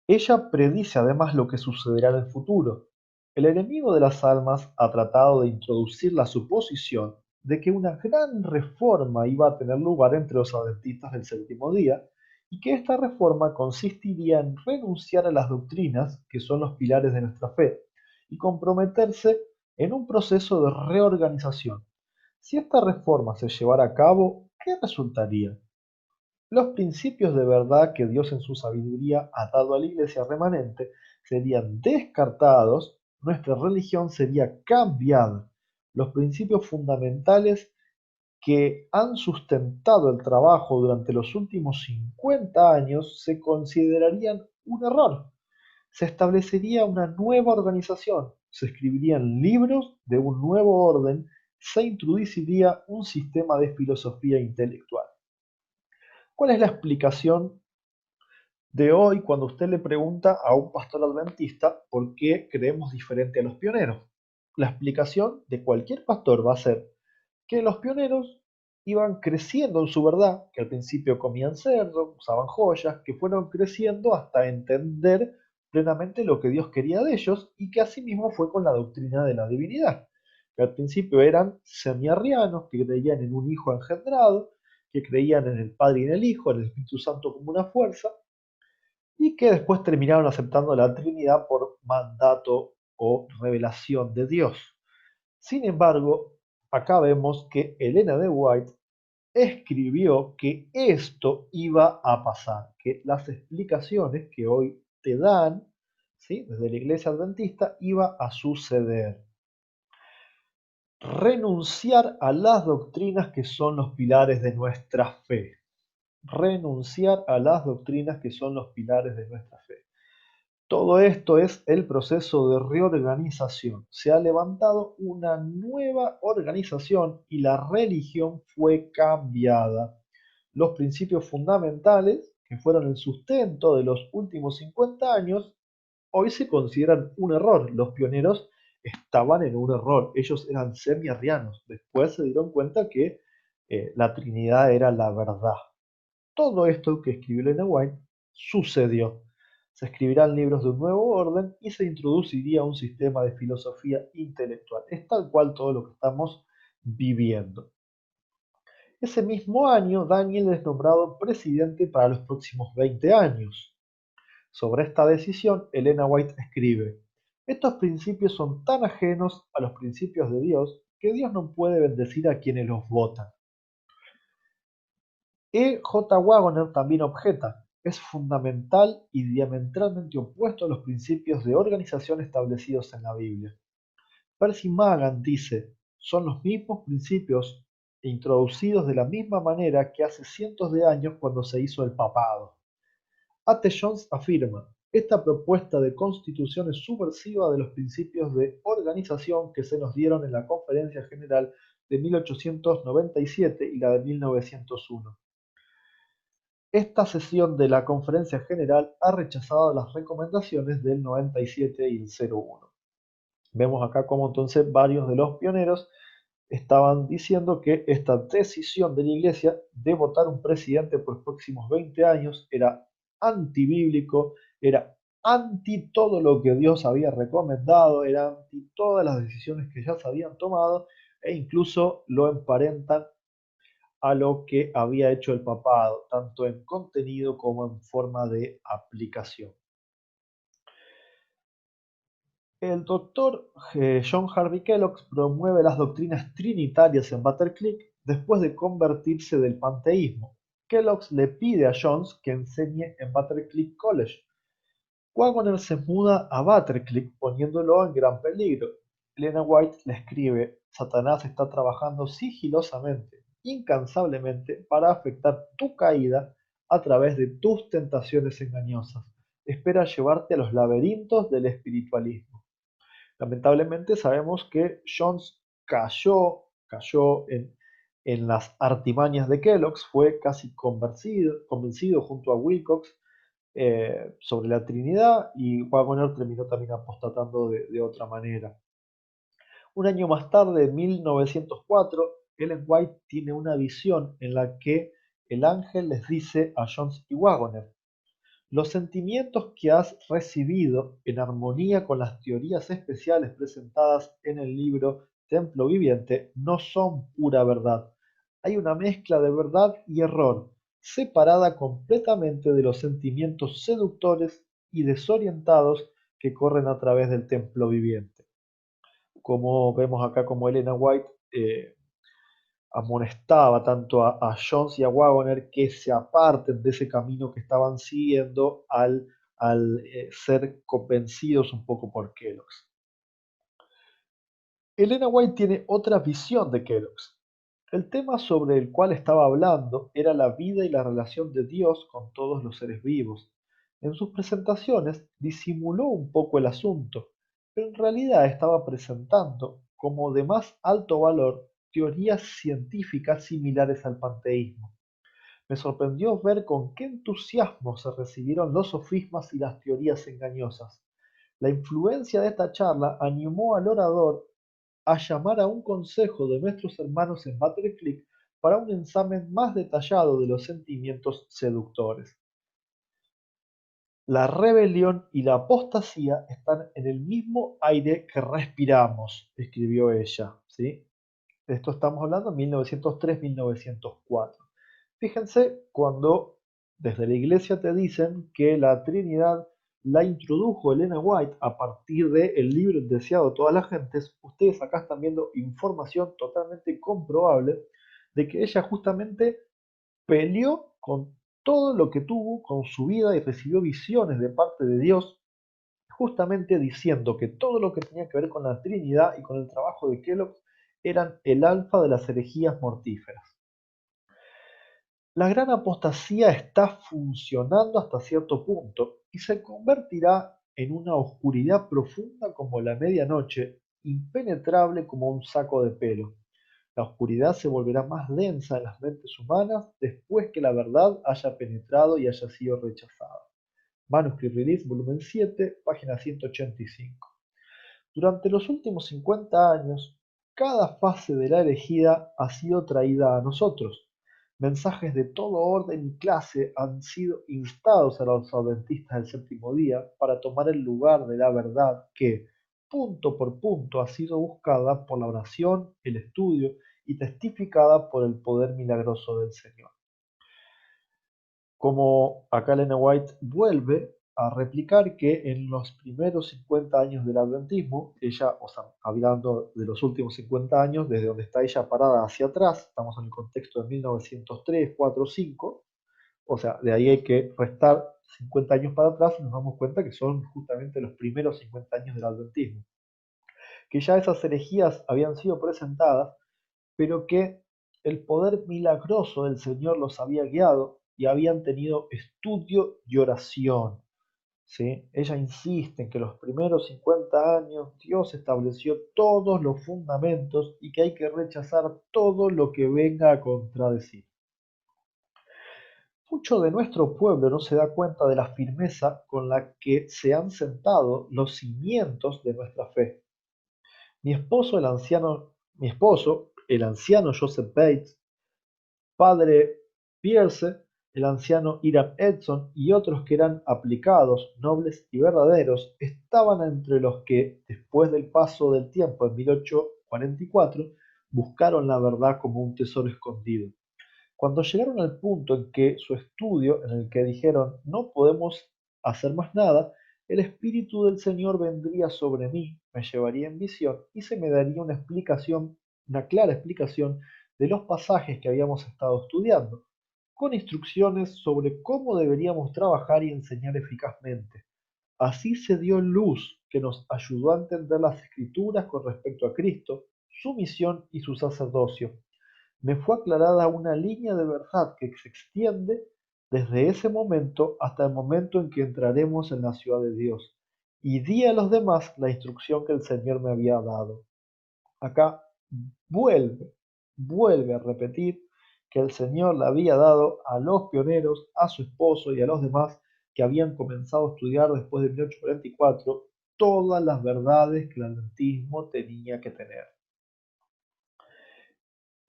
Ella predice además lo que sucederá en el futuro. El enemigo de las almas ha tratado de introducir la suposición de que una gran reforma iba a tener lugar entre los adventistas del séptimo día y que esta reforma consistiría en renunciar a las doctrinas que son los pilares de nuestra fe y comprometerse en un proceso de reorganización. Si esta reforma se llevara a cabo, ¿qué resultaría? Los principios de verdad que Dios en su sabiduría ha dado a la iglesia remanente serían descartados, nuestra religión sería cambiada. Los principios fundamentales que han sustentado el trabajo durante los últimos 50 años se considerarían un error. Se establecería una nueva organización, se escribirían libros de un nuevo orden, se introduciría un sistema de filosofía intelectual. ¿Cuál es la explicación de hoy cuando usted le pregunta a un pastor adventista por qué creemos diferente a los pioneros? La explicación de cualquier pastor va a ser que los pioneros iban creciendo en su verdad, que al principio comían cerdo, usaban joyas, que fueron creciendo hasta entender plenamente lo que Dios quería de ellos y que asimismo fue con la doctrina de la divinidad, que al principio eran semiarrianos, que creían en un hijo engendrado, que creían en el Padre y en el Hijo, en el Espíritu Santo como una fuerza, y que después terminaron aceptando la Trinidad por mandato o revelación de Dios. Sin embargo, acá vemos que Elena de White escribió que esto iba a pasar, que las explicaciones que hoy te dan, ¿sí?, desde la iglesia adventista, iba a suceder. Renunciar a las doctrinas que son los pilares de nuestra fe. Renunciar a las doctrinas que son los pilares de nuestra fe. Todo esto es el proceso de reorganización. Se ha levantado una nueva organización y la religión fue cambiada. los principios fundamentales, que fueron el sustento de los últimos 50 años, hoy se consideran un error. Los pioneros estaban en un error. Ellos eran semi-arrianos. Después se dieron cuenta que la Trinidad era la verdad. Todo esto que escribió Elena White sucedió. Se escribirán libros de un nuevo orden y se introduciría un sistema de filosofía intelectual. Es tal cual todo lo que estamos viviendo. Ese mismo año, Daniel es nombrado presidente para los próximos 20 años. Sobre esta decisión, Elena White escribe: estos principios son tan ajenos a los principios de Dios que Dios no puede bendecir a quienes los votan. E. J. Waggoner también objeta: es fundamental y diametralmente opuesto a los principios de organización establecidos en la Biblia. Percy Magan dice: son los mismos principios introducidos de la misma manera que hace cientos de años cuando se hizo el papado. A. T. Jones afirma: esta propuesta de constitución es subversiva de los principios de organización que se nos dieron en la Conferencia General de 1897 y la de 1901. Esta sesión de la Conferencia General ha rechazado las recomendaciones del 97 y el 01. Vemos acá cómo entonces varios de los pioneros estaban diciendo que esta decisión de la Iglesia de votar un presidente por los próximos 20 años era antibíblico, era anti todo lo que Dios había recomendado, era anti todas las decisiones que ya se habían tomado e incluso lo emparentan a lo que había hecho el papado, tanto en contenido como en forma de aplicación. El doctor John Harvey Kellogg promueve las doctrinas trinitarias en Butterclick después de convertirse del panteísmo. Kellogg le pide a Jones que enseñe en Butterclick College. Waggoner se muda a Butterclick poniéndolo en gran peligro. Elena White le escribe: Satanás está trabajando sigilosamente, incansablemente, para afectar tu caída a través de tus tentaciones engañosas. Espera llevarte a los laberintos del espiritualismo. Lamentablemente sabemos que Jones cayó en las artimañas de Kellogg, fue casi convencido junto a Wilcox sobre la Trinidad, y Waggoner terminó también apostatando de otra manera. Un año más tarde, en 1904, Ellen White tiene una visión en la que el ángel les dice a Jones y Waggoner: los sentimientos que has recibido, en armonía con las teorías especiales presentadas en el libro Templo Viviente, no son pura verdad. Hay una mezcla de verdad y error, separada completamente de los sentimientos seductores y desorientados que corren a través del Templo Viviente. Como vemos acá, como Elena White amonestaba tanto a Jones y a Waggoner que se aparten de ese camino que estaban siguiendo al ser convencidos un poco por Kellogg. Elena White tiene otra visión de Kellogg. El tema sobre el cual estaba hablando era la vida y la relación de Dios con todos los seres vivos. En sus presentaciones disimuló un poco el asunto, pero en realidad estaba presentando, como de más alto valor, teorías científicas similares al panteísmo. Me sorprendió ver con qué entusiasmo se recibieron los sofismas y las teorías engañosas. La influencia de esta charla animó al orador a llamar a un consejo de nuestros hermanos en Butterclick para un examen más detallado de los sentimientos seductores. La rebelión y la apostasía están en el mismo aire que respiramos, escribió ella, ¿sí? De esto estamos hablando en 1903-1904. Fíjense cuando desde la iglesia te dicen que la Trinidad la introdujo Elena White a partir del libro El deseado de todas las gentes. Ustedes acá están viendo información totalmente comprobable de que ella justamente peleó con todo lo que tuvo con su vida y recibió visiones de parte de Dios, justamente diciendo que todo lo que tenía que ver con la Trinidad y con el trabajo de Kellogg eran el alfa de las herejías mortíferas. La gran apostasía está funcionando hasta cierto punto y se convertirá en una oscuridad profunda como la medianoche, impenetrable como un saco de pelo. La oscuridad se volverá más densa en las mentes humanas después que la verdad haya penetrado y haya sido rechazada. Manuscript Release, volumen 7, página 185. Durante los últimos 50 años, cada fase de la elegida ha sido traída a nosotros. Mensajes de todo orden y clase han sido instados a los adventistas del séptimo día para tomar el lugar de la verdad que, punto por punto, ha sido buscada por la oración, el estudio y testificada por el poder milagroso del Señor. Como acá Elena White vuelve a replicar que en los primeros 50 años del adventismo, ella, o sea, hablando de los últimos 50 años, desde donde está ella parada hacia atrás, estamos en el contexto de 1903, 4, 5, o sea, de ahí hay que restar 50 años para atrás y nos damos cuenta que son justamente los primeros 50 años del adventismo. Que ya esas herejías habían sido presentadas, pero que el poder milagroso del Señor los había guiado y habían tenido estudio y oración. ¿Sí? Ella insiste en que los primeros 50 años Dios estableció todos los fundamentos y que hay que rechazar todo lo que venga a contradecir. Mucho de nuestro pueblo no se da cuenta de la firmeza con la que se han sentado los cimientos de nuestra fe. Mi esposo, el anciano Joseph Bates, padre Pierce, el anciano Hiram Edson y otros que eran aplicados, nobles y verdaderos, estaban entre los que, después del paso del tiempo en 1844, buscaron la verdad como un tesoro escondido. Cuando llegaron al punto en que su estudio, en el que dijeron no podemos hacer más nada, el Espíritu del Señor vendría sobre mí, me llevaría en visión y se me daría una explicación, una clara explicación de los pasajes que habíamos estado estudiando, con instrucciones sobre cómo deberíamos trabajar y enseñar eficazmente. Así se dio luz que nos ayudó a entender las escrituras con respecto a Cristo, su misión y su sacerdocio. Me fue aclarada una línea de verdad que se extiende desde ese momento hasta el momento en que entraremos en la ciudad de Dios, y di a los demás la instrucción que el Señor me había dado. Acá vuelve, vuelve a repetir que el Señor le había dado a los pioneros, a su esposo y a los demás que habían comenzado a estudiar después de 1844 todas las verdades que el adventismo tenía que tener.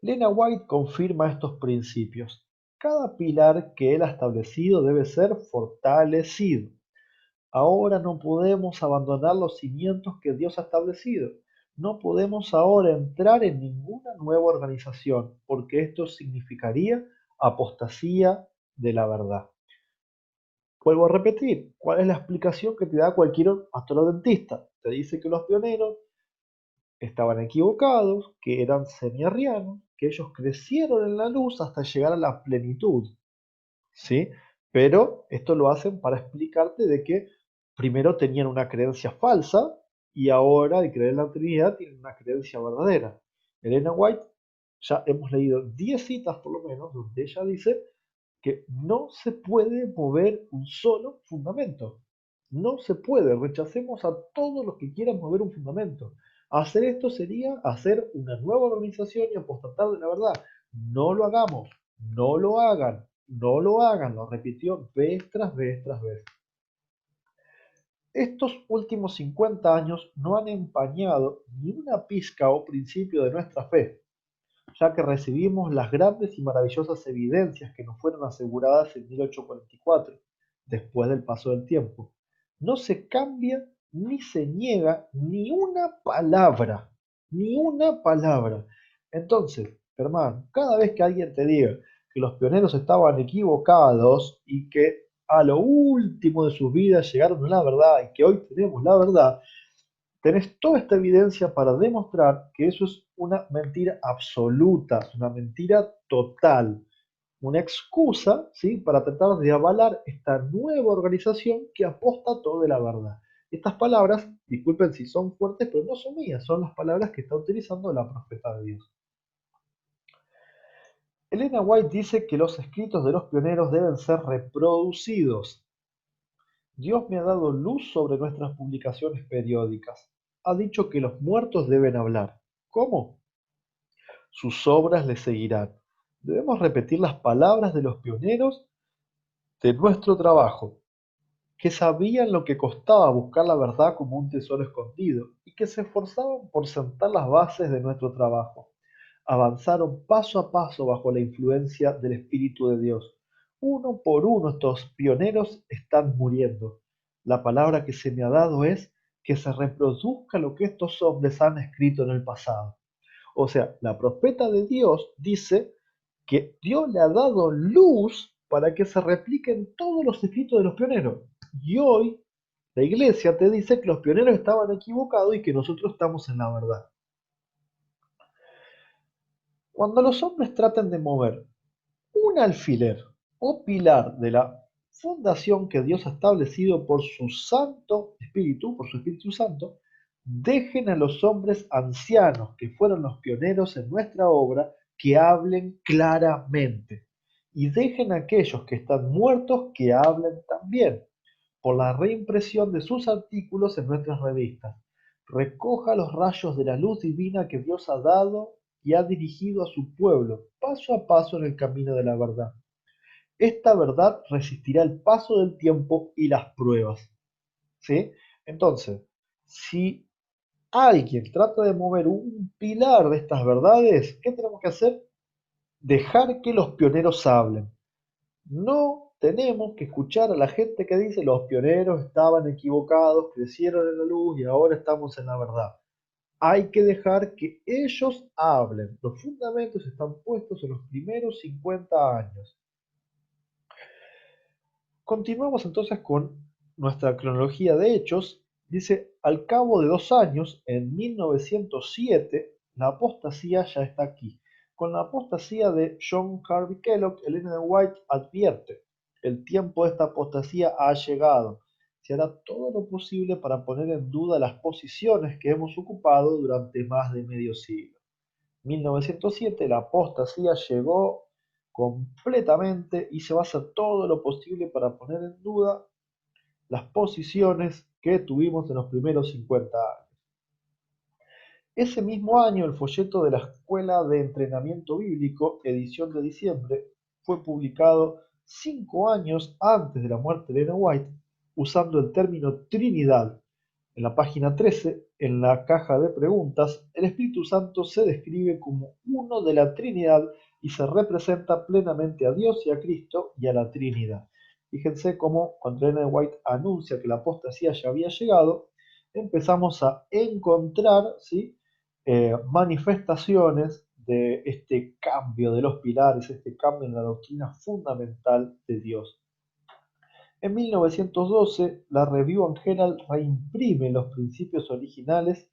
Lena White confirma estos principios. Cada pilar que él ha establecido debe ser fortalecido. Ahora no podemos abandonar los cimientos que Dios ha establecido. No podemos ahora entrar en ninguna nueva organización, porque esto significaría apostasía de la verdad. Vuelvo a repetir, ¿cuál es la explicación que te da cualquier pastor adventista? Te dice que los pioneros estaban equivocados, que eran semi-arrianos, que ellos crecieron en la luz hasta llegar a la plenitud, ¿sí? Pero esto lo hacen para explicarte de que primero tenían una creencia falsa y ahora al creer en la Trinidad tienen una creencia verdadera. Elena White, ya hemos leído 10 citas por lo menos, donde ella dice que no se puede mover un solo fundamento. No se puede, rechacemos a todos los que quieran mover un fundamento. Hacer esto sería hacer una nueva organización y apostatar de la verdad. No lo hagamos, no lo hagan, no lo hagan, lo repitió vez tras vez tras vez. Estos últimos 50 años no han empañado ni una pizca o principio de nuestra fe, ya que recibimos las grandes y maravillosas evidencias que nos fueron aseguradas en 1844, después del paso del tiempo. No se cambia ni se niega ni una palabra, ni una palabra. Entonces, hermano, cada vez que alguien te diga que los pioneros estaban equivocados y que a lo último de sus vidas llegaron a la verdad y que hoy tenemos la verdad, tenés toda esta evidencia para demostrar que eso es una mentira absoluta, es una mentira total, una excusa, ¿sí?, para tratar de avalar esta nueva organización que apostató de la verdad. Estas palabras, disculpen si son fuertes, pero no son mías, son las palabras que está utilizando la profeta de Dios. Elena White dice que los escritos de los pioneros deben ser reproducidos. Dios me ha dado luz sobre nuestras publicaciones periódicas. Ha dicho que los muertos deben hablar. ¿Cómo? sus obras le seguirán. Debemos repetir las palabras de los pioneros de nuestro trabajo, que sabían lo que costaba buscar la verdad como un tesoro escondido y que se esforzaban por sentar las bases de nuestro trabajo. Avanzaron paso a paso bajo la influencia del Espíritu de Dios. Uno por uno estos pioneros están muriendo. La palabra que se me ha dado es que se reproduzca lo que estos hombres han escrito en el pasado. O sea, la profeta de Dios dice que Dios le ha dado luz para que se repliquen todos los escritos de los pioneros. Y hoy la iglesia te dice que los pioneros estaban equivocados y que nosotros estamos en la verdad. Cuando los hombres traten de mover un alfiler o pilar de la fundación que Dios ha establecido por su Santo Espíritu, por su Espíritu Santo, dejen a los hombres ancianos que fueron los pioneros en nuestra obra que hablen claramente y dejen a aquellos que están muertos que hablen también por la reimpresión de sus artículos en nuestras revistas. Recoja los rayos de la luz divina que Dios ha dado y ha dirigido a su pueblo paso a paso en el camino de la verdad. Esta verdad resistirá el paso del tiempo y las pruebas. ¿Sí? Entonces, si alguien trata de mover un pilar de estas verdades, ¿qué tenemos que hacer? Dejar que los pioneros hablen. No tenemos que escuchar a la gente que dice los pioneros estaban equivocados, crecieron en la luz y ahora estamos en la verdad. Hay que dejar que ellos hablen. Los fundamentos están puestos en los primeros 50 años. Continuamos entonces con nuestra cronología de hechos. Dice, al cabo de 2 años, en 1907, la apostasía ya está aquí. Con la apostasía de John Harvey Kellogg, Ellen G. White advierte, el tiempo de esta apostasía ha llegado. Se hará todo lo posible para poner en duda las posiciones que hemos ocupado durante más de medio siglo. 1907, la apostasía llegó completamente y se va a hacer todo lo posible para poner en duda las posiciones que tuvimos en los primeros 50 años. Ese mismo año, el folleto de la Escuela de Entrenamiento Bíblico, edición de diciembre, fue publicado 5 años antes de la muerte de Ellen White, usando el término Trinidad. En la página 13, en la caja de preguntas, el Espíritu Santo se describe como uno de la Trinidad y se representa plenamente a Dios y a Cristo y a la Trinidad. Fíjense cómo cuando Ellen White anuncia que la apostasía ya había llegado, empezamos a encontrar, ¿sí?, manifestaciones de este cambio de los pilares, este cambio en la doctrina fundamental de Dios. En 1912, la Review and Herald reimprime los principios originales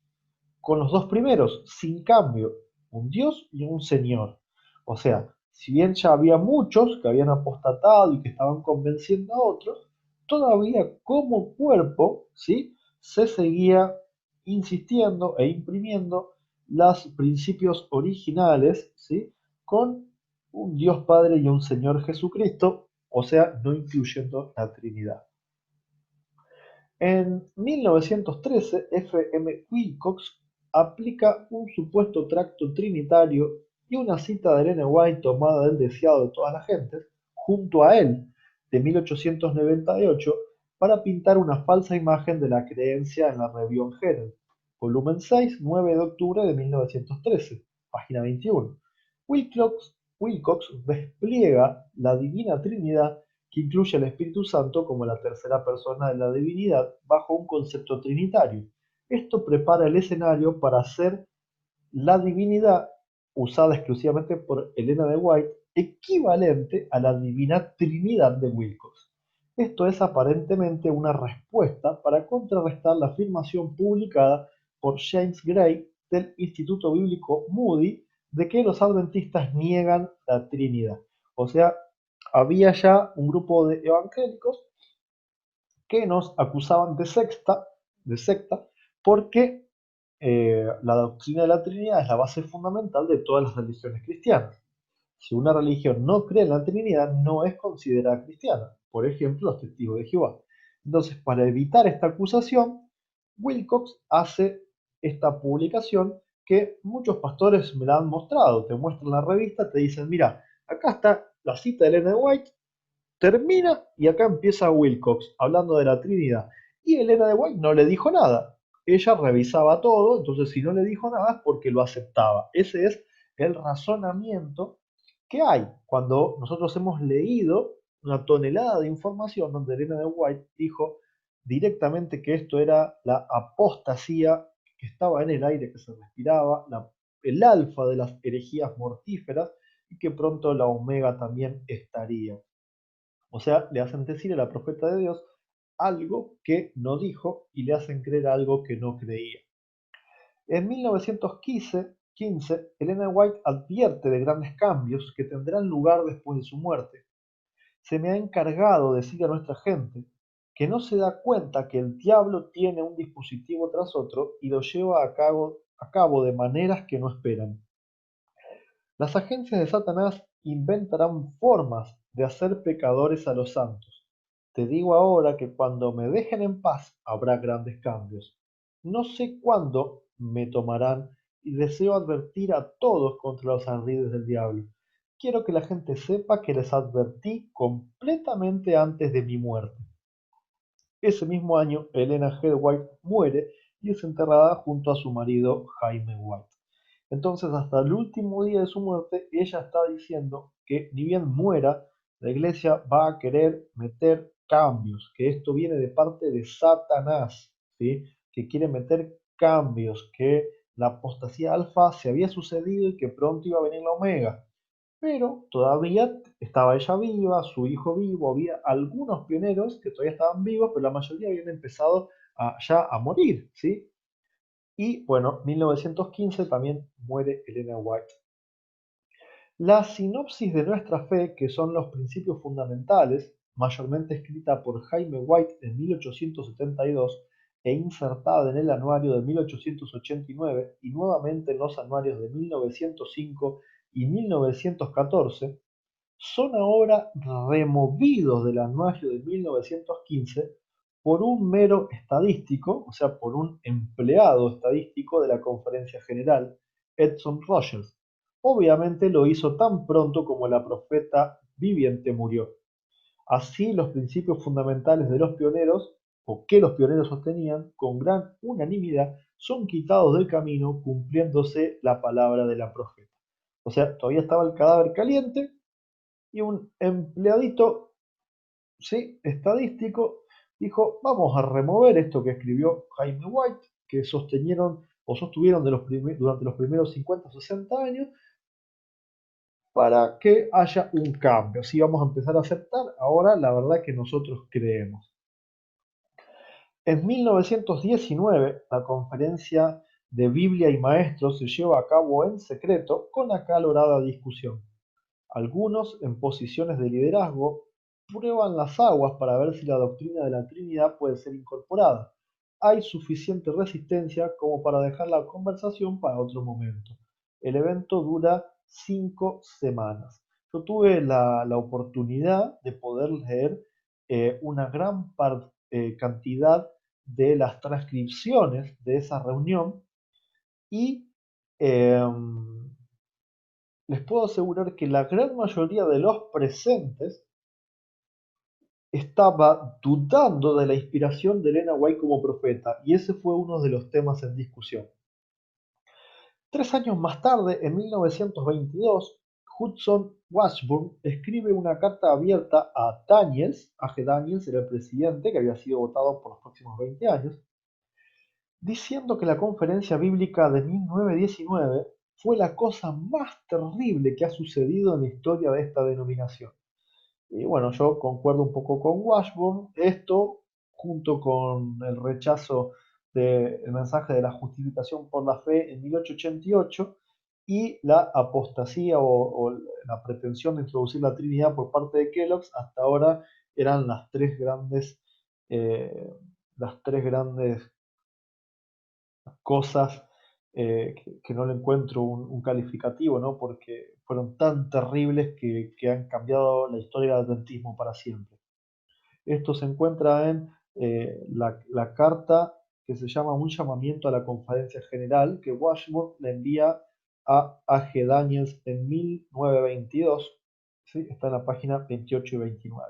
con los dos primeros, sin cambio, un Dios y un Señor. O sea, si bien ya había muchos que habían apostatado y que estaban convenciendo a otros, todavía como cuerpo, ¿sí?, se seguía insistiendo e imprimiendo los principios originales, ¿sí?, con un Dios Padre y un Señor Jesucristo, o sea, no incluyendo la Trinidad. En 1913, F. M. Wilcox aplica un supuesto tracto trinitario y una cita de Ellen White tomada del Deseado de todas las gentes, junto a él, de 1898, para pintar una falsa imagen de la creencia en la Review and Herald. Volumen 6, 9 de octubre de 1913, página 21. Wilcox despliega la Divina Trinidad que incluye al Espíritu Santo como la tercera persona de la divinidad bajo un concepto trinitario. Esto prepara el escenario para hacer la divinidad, usada exclusivamente por Helena de White, equivalente a la divina Trinidad de Wilcox. Esto es aparentemente una respuesta para contrarrestar la afirmación publicada por James Gray del Instituto Bíblico Moody de que los adventistas niegan la Trinidad. O sea, había ya un grupo de evangélicos que nos acusaban de secta porque la doctrina de la Trinidad es la base fundamental de todas las religiones cristianas. Si una religión no cree en la Trinidad, no es considerada cristiana. Por ejemplo, los testigos de Jehová. Entonces, para evitar esta acusación, Wilcox hace esta publicación que muchos pastores me la han mostrado, te muestran la revista, te dicen, mira, acá está la cita de Elena White, termina y acá empieza Wilcox hablando de la Trinidad. Y Elena de White no le dijo nada. Ella revisaba todo, entonces si no le dijo nada es porque lo aceptaba. Ese es el razonamiento que hay cuando nosotros hemos leído una tonelada de información donde Elena de White dijo directamente que esto era la apostasía que estaba en el aire, que se respiraba, el alfa de las herejías mortíferas y que pronto la omega también estaría. O sea, le hacen decir a la profeta de Dios algo que no dijo y le hacen creer algo que no creía. En 1915, Elena White advierte de grandes cambios que tendrán lugar después de su muerte. Se me ha encargado decir a nuestra gente que no se da cuenta que el diablo tiene un dispositivo tras otro y lo lleva a cabo de maneras que no esperan. Las agencias de Satanás inventarán formas de hacer pecadores a los santos. Te digo ahora que cuando me dejen en paz habrá grandes cambios. No sé cuándo me tomarán y deseo advertir a todos contra los ardides del diablo. Quiero que la gente sepa que les advertí completamente antes de mi muerte. Ese mismo año, Elena Head White muere y es enterrada junto a su marido Jaime White. Entonces, hasta el último día de su muerte, ella está diciendo que ni bien muera, la iglesia va a querer meter cambios, que esto viene de parte de Satanás, ¿sí? Que quiere meter cambios, que la apostasía alfa se había sucedido y que pronto iba a venir la omega. Pero todavía estaba ella viva, su hijo vivo, había algunos pioneros que todavía estaban vivos, pero la mayoría habían empezado ya a morir, ¿sí? Y bueno, 1915 también muere Elena White. La sinopsis de nuestra fe, que son los principios fundamentales, mayormente escrita por Jaime White en 1872 e insertada en el anuario de 1889 y nuevamente en los anuarios de 1905 y 1914, son ahora removidos del anuario de 1915 por un mero estadístico, o sea, por un empleado estadístico de la Conferencia General, Edson Rogers. Obviamente lo hizo tan pronto como la profeta viviente murió. Así los principios fundamentales de los pioneros, o que los pioneros sostenían, con gran unanimidad, son quitados del camino cumpliéndose la palabra de la profeta. O sea, todavía estaba el cadáver caliente, y un empleadito, ¿sí? Estadístico dijo, vamos a remover esto que escribió Jaime White, que sostenieron o sostuvieron durante los primeros 50 o 60 años, para que haya un cambio. Así vamos a empezar a aceptar ahora la verdad que nosotros creemos. En 1919, la conferencia de Biblia y Maestros se lleva a cabo en secreto con acalorada discusión. Algunos, en posiciones de liderazgo, prueban las aguas para ver si la doctrina de la Trinidad puede ser incorporada. Hay suficiente resistencia como para dejar la conversación para otro momento. El evento dura 5 semanas. Yo tuve la oportunidad de poder leer una gran cantidad de las transcripciones de esa reunión y les puedo asegurar que la gran mayoría de los presentes estaba dudando de la inspiración de Elena White como profeta, y ese fue uno de los temas en discusión. 3 años más tarde, en 1922, Hudson Washburn escribe una carta abierta a Daniels, A.G. Daniels era el presidente que había sido votado por los próximos 20 años, diciendo que la conferencia bíblica de 1919 fue la cosa más terrible que ha sucedido en la historia de esta denominación. Y bueno, yo concuerdo un poco con Washburn. Esto, junto con el rechazo del mensaje de la justificación por la fe en 1888 y la apostasía o la pretensión de introducir la Trinidad por parte de Kellogg's, hasta ahora eran eh, las tres grandes cosas que no le encuentro un calificativo, ¿no? Porque fueron tan terribles que han cambiado la historia del adventismo para siempre. Esto se encuentra en la carta que se llama Un llamamiento a la conferencia general, que Washburn le envía a A.G. Daniels en 1922, ¿sí? Está en la página 28 y 29.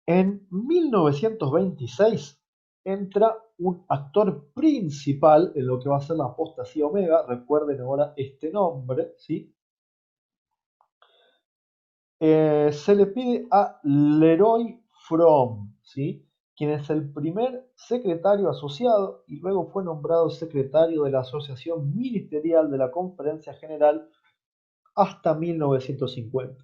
En 1926 entra un actor principal en lo que va a ser la apostasía Omega. Recuerden ahora este nombre, ¿sí? Se le pide a Leroy Fromm, ¿sí? Quien es el primer secretario asociado y luego fue nombrado secretario de la Asociación Ministerial de la Conferencia General hasta 1950.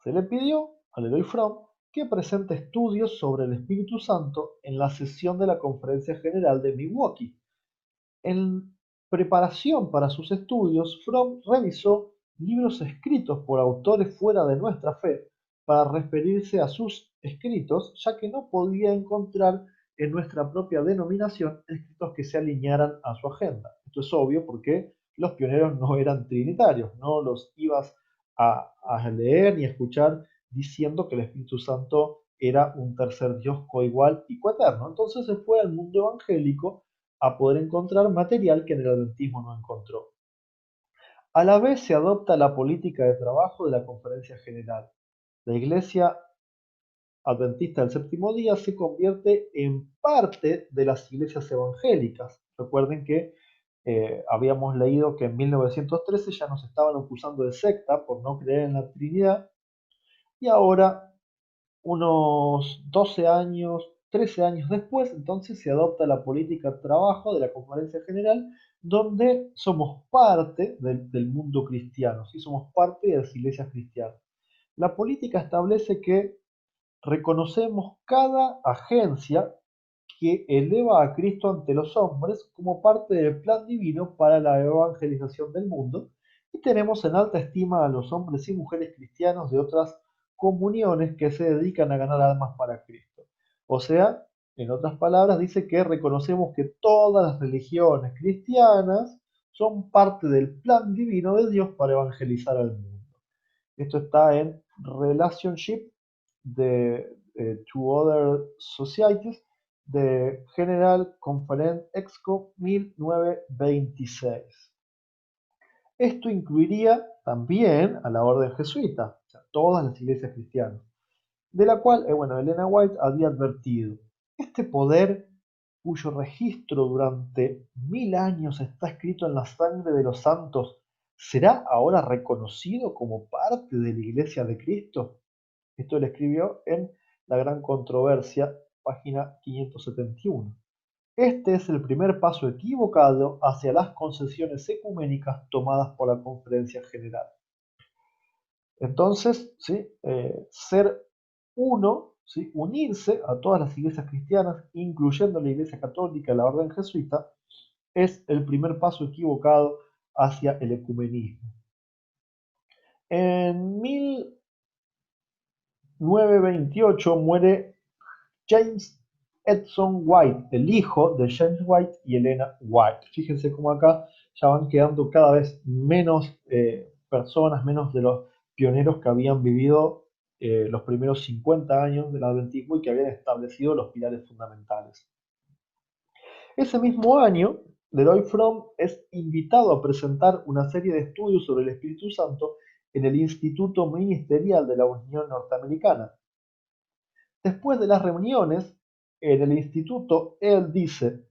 Se le pidió a Leroy Fromm que presente estudios sobre el Espíritu Santo en la sesión de la Conferencia General de Milwaukee. En preparación para sus estudios, Fromm revisó libros escritos por autores fuera de nuestra fe para referirse a sus escritos, ya que no podía encontrar en nuestra propia denominación escritos que se alinearan a su agenda. Esto es obvio porque los pioneros no eran trinitarios, no los ibas a leer ni a escuchar diciendo que el Espíritu Santo era un tercer Dios coigual y coeterno. Entonces se fue al mundo evangélico a poder encontrar material que en el adventismo no encontró. A la vez se adopta la política de trabajo de la Conferencia General. La Iglesia Adventista del Séptimo Día se convierte en parte de las iglesias evangélicas. Recuerden que habíamos leído que en 1913 ya nos estaban acusando de secta por no creer en la Trinidad y ahora unos 12 años, 13 años después, entonces se adopta la política de trabajo de la Conferencia General, donde somos parte del mundo cristiano, ¿sí? Somos parte de las iglesias cristianas. La política establece que reconocemos cada agencia que eleva a Cristo ante los hombres como parte del plan divino para la evangelización del mundo y tenemos en alta estima a los hombres y mujeres cristianos de otras comuniones que se dedican a ganar almas para Cristo. O sea, en otras palabras, dice que reconocemos que todas las religiones cristianas son parte del plan divino de Dios para evangelizar al mundo. Esto está en Relationship de to Other Societies de General Conference Exco 1926. Esto incluiría también a la orden jesuita, o sea, todas las iglesias cristianas, de la cual, bueno, Elena White había advertido, este poder cuyo registro durante 1000 años está escrito en la sangre de los santos, ¿será ahora reconocido como parte de la Iglesia de Cristo? Esto lo escribió en La Gran Controversia, página 571. Este es el primer paso equivocado hacia las concesiones ecuménicas tomadas por la Conferencia General. Entonces, ¿sí? Ser uno, ¿sí? Unirse a todas las iglesias cristianas, incluyendo la Iglesia Católica y la Orden Jesuita, es el primer paso equivocado hacia el ecumenismo. En 1928 muere James Edson White, el hijo de James White y Elena White. Fíjense cómo acá ya van quedando cada vez menos personas, menos de los pioneros que habían vivido los primeros 50 años del adventismo y que habían establecido los pilares fundamentales. Ese mismo año, Leroy Fromm es invitado a presentar una serie de estudios sobre el Espíritu Santo en el Instituto Ministerial de la Unión Norteamericana. Después de las reuniones en el instituto, él dice,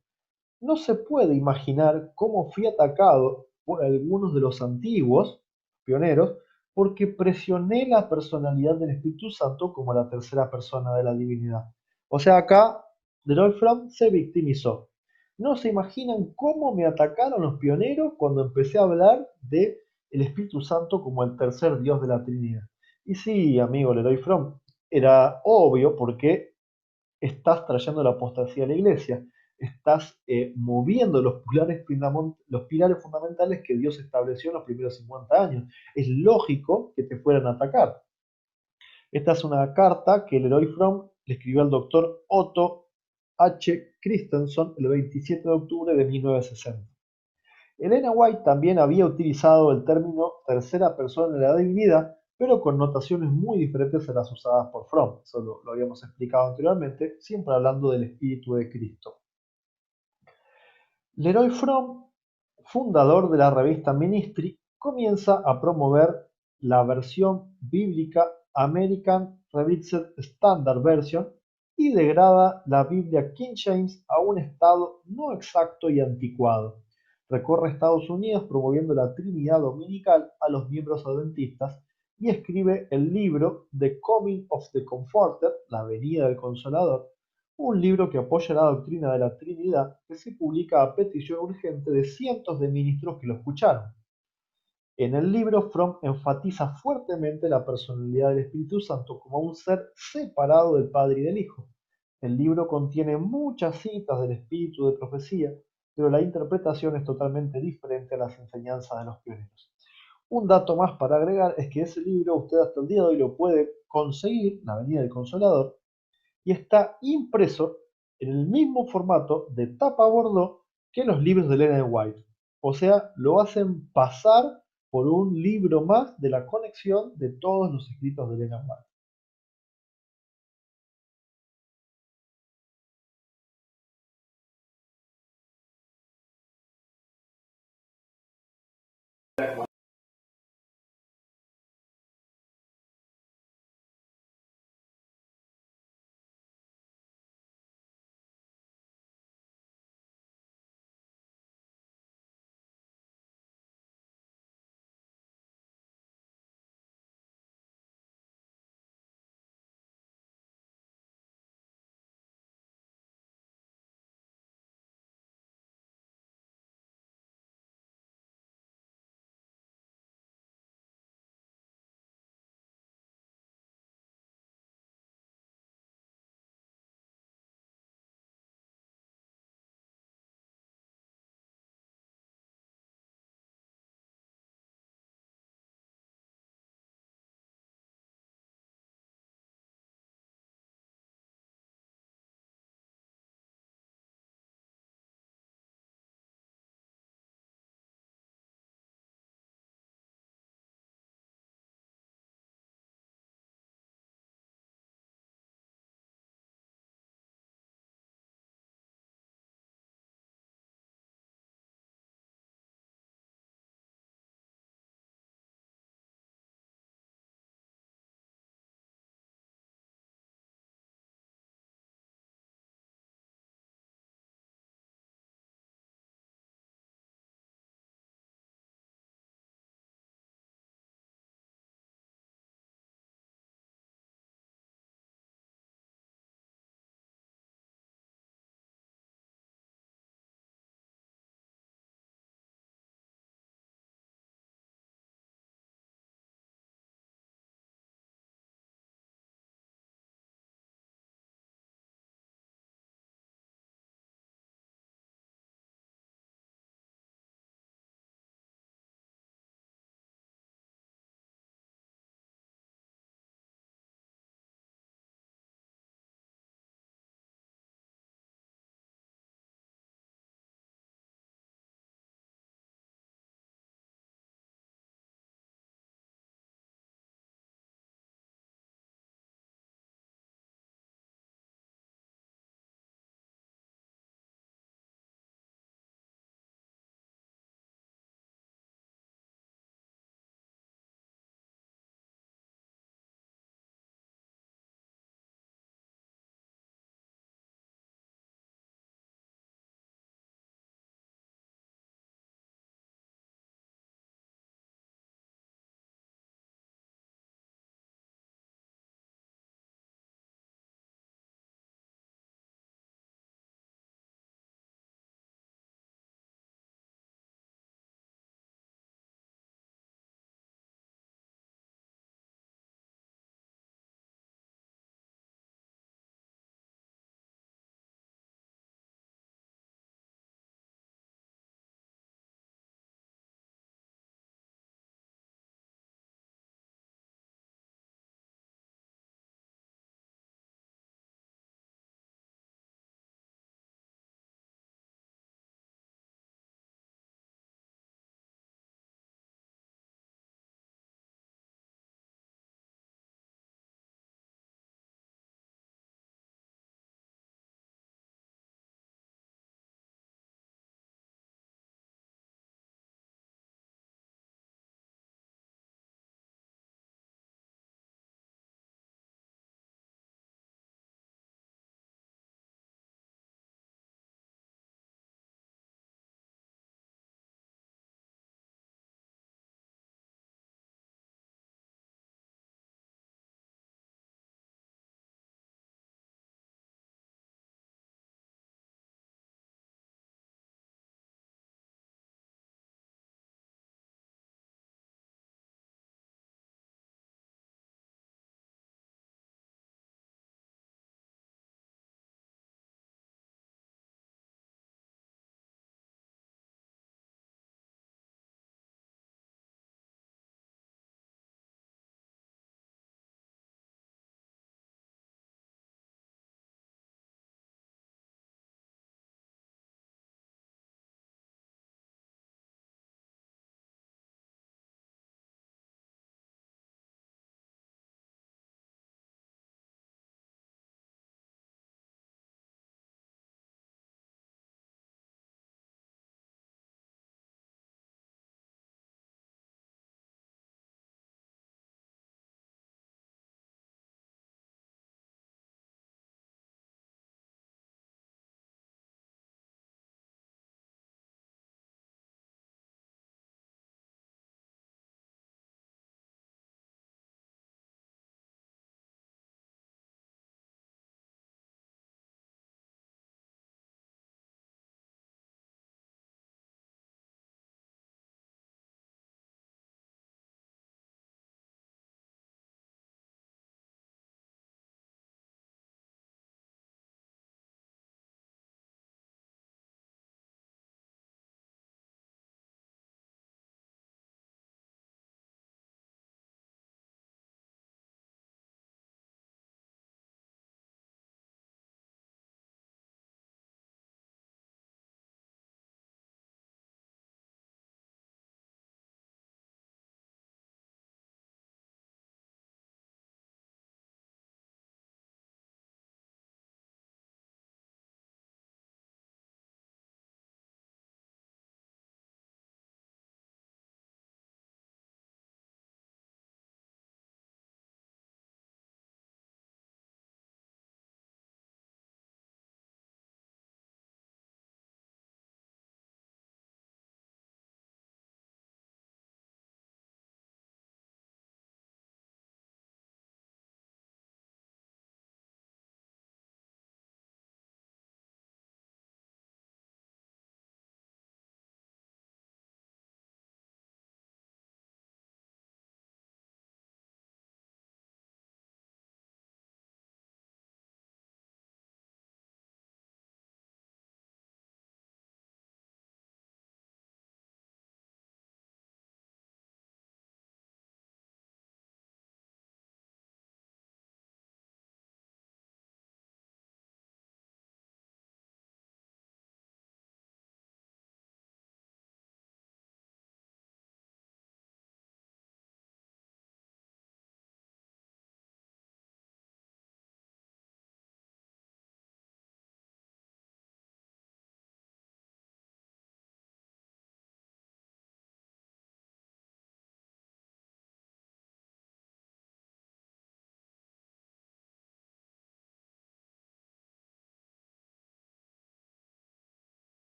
no se puede imaginar cómo fui atacado por algunos de los antiguos pioneros porque presioné la personalidad del Espíritu Santo como la tercera persona de la divinidad. O sea, acá Leroy Fromm se victimizó. No se imaginan cómo me atacaron los pioneros cuando empecé a hablar de el Espíritu Santo como el tercer Dios de la Trinidad. Y sí, amigo Leroy Fromm, era obvio porque estás trayendo la apostasía a la iglesia, estás moviendo los pilares fundamentales que Dios estableció en los primeros 50 años. Es lógico que te fueran a atacar. Esta es una carta que Leroy Fromm le escribió al doctor Otto H. Christensen el 27 de octubre de 1960. Elena White también había utilizado el término tercera persona de la divinidad pero con notaciones muy diferentes a las usadas por Fromm. Eso lo habíamos explicado anteriormente, siempre hablando del Espíritu de Cristo. Leroy Fromm, fundador de la revista Ministry, comienza a promover la versión bíblica American Revised Standard Version y degrada la Biblia King James a un estado no exacto y anticuado. Recorre Estados Unidos promoviendo la Trinidad Dominical a los miembros adventistas y escribe el libro The Coming of the Comforter, la venida del Consolador, un libro que apoya la doctrina de la Trinidad, que se publica a petición urgente de cientos de ministros que lo escucharon. En el libro, Fromm enfatiza fuertemente la personalidad del Espíritu Santo como un ser separado del Padre y del Hijo. El libro contiene muchas citas del espíritu de profecía, pero la interpretación es totalmente diferente a las enseñanzas de los pioneros. Un dato más para agregar es que ese libro usted hasta el día de hoy lo puede conseguir, La Venida del Consolador, y está impreso en el mismo formato de tapa bordó que los libros de Ellen White. O sea, lo hacen pasar por un libro más de la conexión de todos los escritos de Ellen White.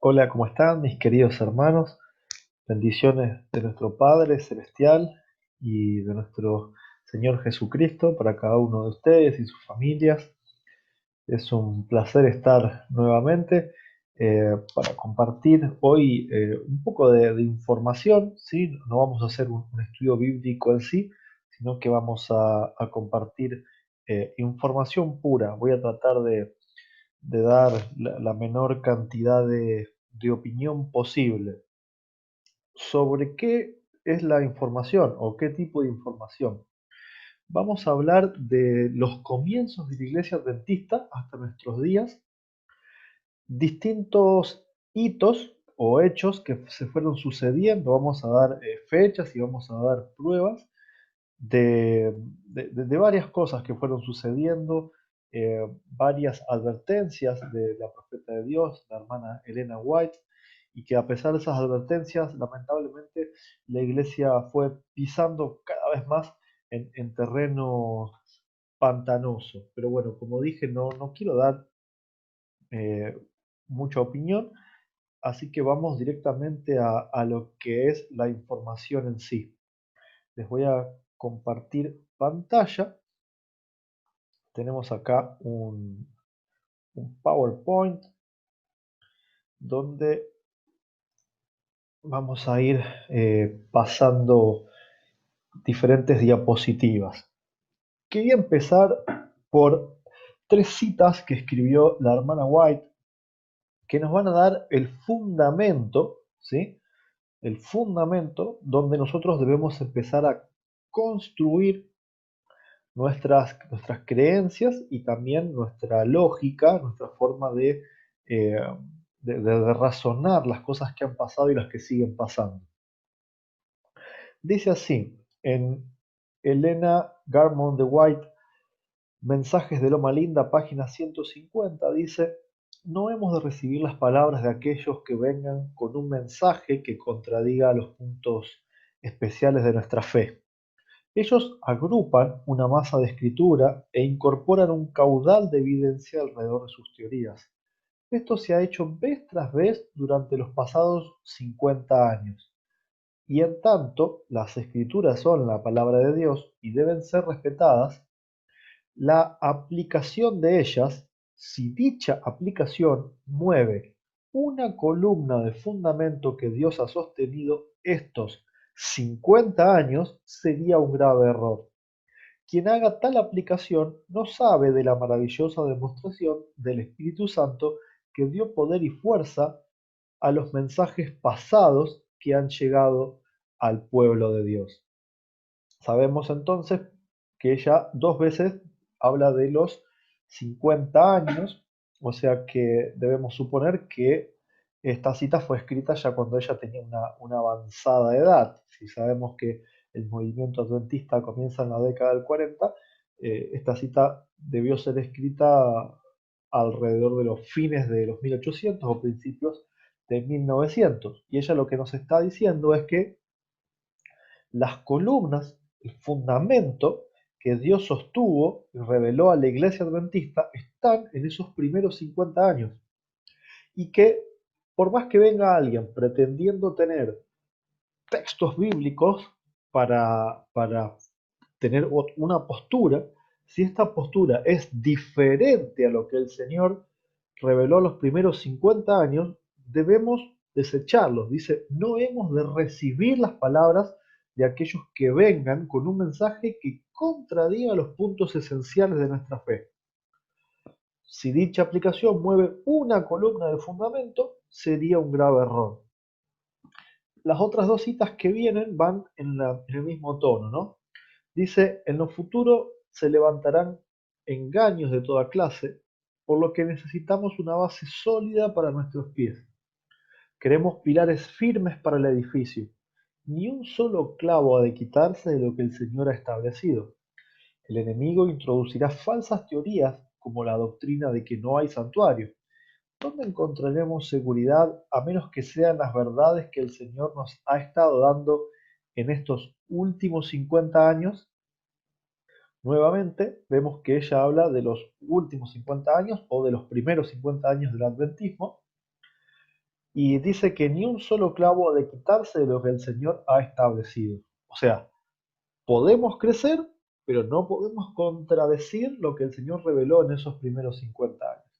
Hola, ¿cómo están mis queridos hermanos? Bendiciones de nuestro Padre Celestial y de nuestro Señor Jesucristo para cada uno de ustedes y sus familias. Es un placer estar nuevamente para compartir hoy un poco de información, ¿sí? No vamos a hacer un estudio bíblico en sí, sino que vamos a compartir información pura. Voy a tratar de dar la menor cantidad de opinión posible. ¿Sobre qué es la información o qué tipo de información? Vamos a hablar de los comienzos de la iglesia adventista hasta nuestros días, distintos hitos o hechos que se fueron sucediendo. Vamos a dar fechas y vamos a dar pruebas de varias cosas que fueron sucediendo, varias advertencias de la profeta de Dios, la hermana Elena White, y que a pesar de esas advertencias, lamentablemente la iglesia fue pisando cada vez más en terreno pantanoso. Pero bueno, como dije, no quiero dar eh, mucha opinión, así que vamos directamente a lo que es la información en sí. Les voy a compartir pantalla. Tenemos acá un PowerPoint donde vamos a ir pasando diferentes diapositivas. Quería empezar por tres citas que escribió la hermana White que nos van a dar el fundamento, ¿sí? El fundamento donde nosotros debemos empezar a construir nuestras creencias y también nuestra lógica, nuestra forma eh, de razonar las cosas que han pasado y las que siguen pasando. Dice así, en Elena Garmon de White, Mensajes de Loma Linda, página 150, dice, no hemos de recibir las palabras de aquellos que vengan con un mensaje que contradiga los puntos especiales de nuestra fe. Ellos agrupan una masa de escritura e incorporan un caudal de evidencia alrededor de sus teorías. Esto se ha hecho vez tras vez durante los pasados 50 años. Y en tanto las escrituras son la palabra de Dios y deben ser respetadas, la aplicación de ellas, si dicha aplicación mueve una columna de fundamento que Dios ha sostenido estos 50 años, sería un grave error. Quien haga tal aplicación no sabe de la maravillosa demostración del Espíritu Santo que dio poder y fuerza a los mensajes pasados que han llegado al pueblo de Dios. Sabemos entonces que ella dos veces habla de los 50 años, o sea que debemos suponer que esta cita fue escrita ya cuando ella tenía una avanzada edad. Si sabemos que el movimiento adventista comienza en la década del 40, esta cita debió ser escrita alrededor de los fines de los 1800 o principios de 1900. Y ella lo que nos está diciendo es que las columnas, el fundamento que Dios sostuvo y reveló a la iglesia adventista están en esos primeros 50 años. Y que por más que venga alguien pretendiendo tener textos bíblicos para tener una postura, si esta postura es diferente a lo que el Señor reveló a los primeros 50 años, debemos desecharlos. Dice, no hemos de recibir las palabras de aquellos que vengan con un mensaje que contradiga los puntos esenciales de nuestra fe. Si dicha aplicación mueve una columna de fundamento, sería un grave error. Las otras dos citas que vienen van en el mismo tono, ¿no? Dice, en lo futuro se levantarán engaños de toda clase, por lo que necesitamos una base sólida para nuestros pies. Queremos pilares firmes para el edificio. Ni un solo clavo ha de quitarse de lo que el Señor ha establecido. El enemigo introducirá falsas teorías como la doctrina de que no hay santuario. ¿Dónde encontraremos seguridad a menos que sean las verdades que el Señor nos ha estado dando en estos últimos 50 años? Nuevamente, vemos que ella habla de los últimos 50 años o de los primeros 50 años del adventismo y dice que ni un solo clavo ha de quitarse de lo que el Señor ha establecido. O sea, podemos crecer, pero no podemos contradecir lo que el Señor reveló en esos primeros 50 años.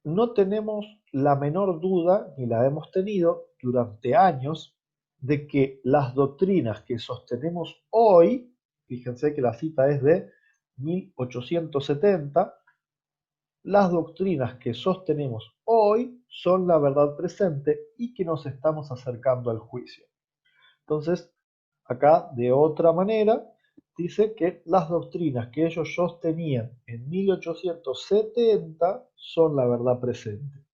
No tenemos la menor duda, ni la hemos tenido durante años, de que las doctrinas que sostenemos hoy, fíjense que la cita es de 1870, las doctrinas que sostenemos hoy son la verdad presente y que nos estamos acercando al juicio. Entonces, acá de otra manera, dice que las doctrinas que ellos sostenían en 1870 son la verdad presente.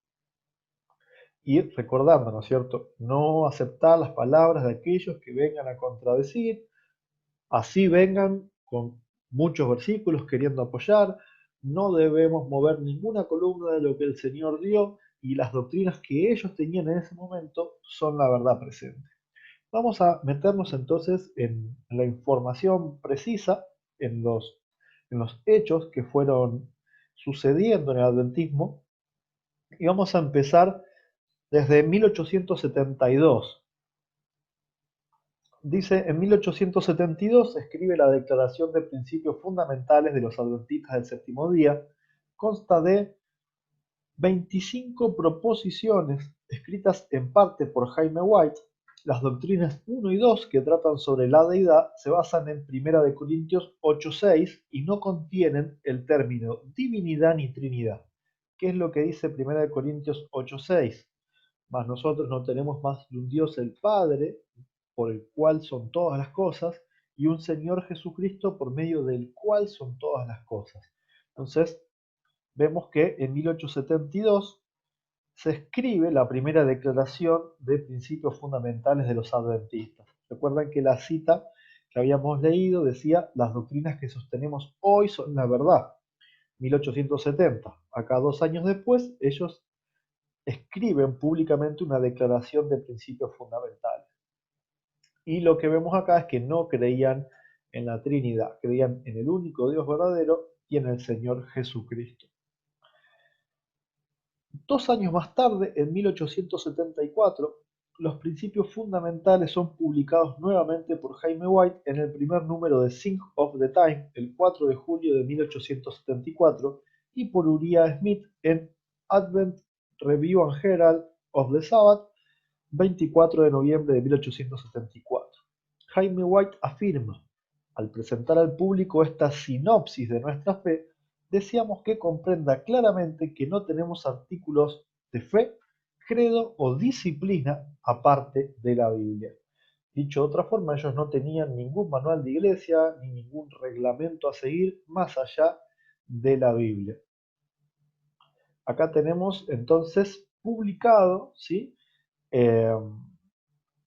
Y recordando, ¿no es cierto?, no aceptar las palabras de aquellos que vengan a contradecir, así vengan con muchos versículos queriendo apoyar, no debemos mover ninguna columna de lo que el Señor dio y las doctrinas que ellos tenían en ese momento son la verdad presente. Vamos a meternos entonces en la información precisa, en los hechos que fueron sucediendo en el adventismo y vamos a empezar desde 1872. Dice, en 1872 se escribe la Declaración de Principios Fundamentales de los Adventistas del Séptimo Día. Consta de 25 proposiciones escritas en parte por Jaime White. Las doctrinas 1 y 2 que tratan sobre la deidad se basan en 1 de Corintios 8:6 y no contienen el término divinidad ni trinidad. ¿Qué es lo que dice 1 de Corintios 8:6? Mas nosotros no tenemos más que un Dios el Padre, por el cual son todas las cosas, y un Señor Jesucristo, por medio del cual son todas las cosas. Entonces, vemos que en 1872 se escribe la primera declaración de principios fundamentales de los adventistas. Recuerdan que la cita que habíamos leído decía, las doctrinas que sostenemos hoy son la verdad. 1870. Acá 2 años después, ellos escriben públicamente una declaración de principios fundamentales. Y lo que vemos acá es que no creían en la Trinidad, creían en el único Dios verdadero y en el Señor Jesucristo. 2 años más tarde, en 1874, los principios fundamentales son publicados nuevamente por Jaime White en el primer número de Sign of the Time, el 4 de julio de 1874, y por Uriah Smith en Advent Review and Herald of the Sabbath, 24 de noviembre de 1874. Jaime White afirma, al presentar al público esta sinopsis de nuestra fe, deseamos que comprenda claramente que no tenemos artículos de fe, credo o disciplina aparte de la Biblia. Dicho de otra forma, ellos no tenían ningún manual de iglesia ni ningún reglamento a seguir más allá de la Biblia. Acá tenemos entonces publicado, ¿sí?,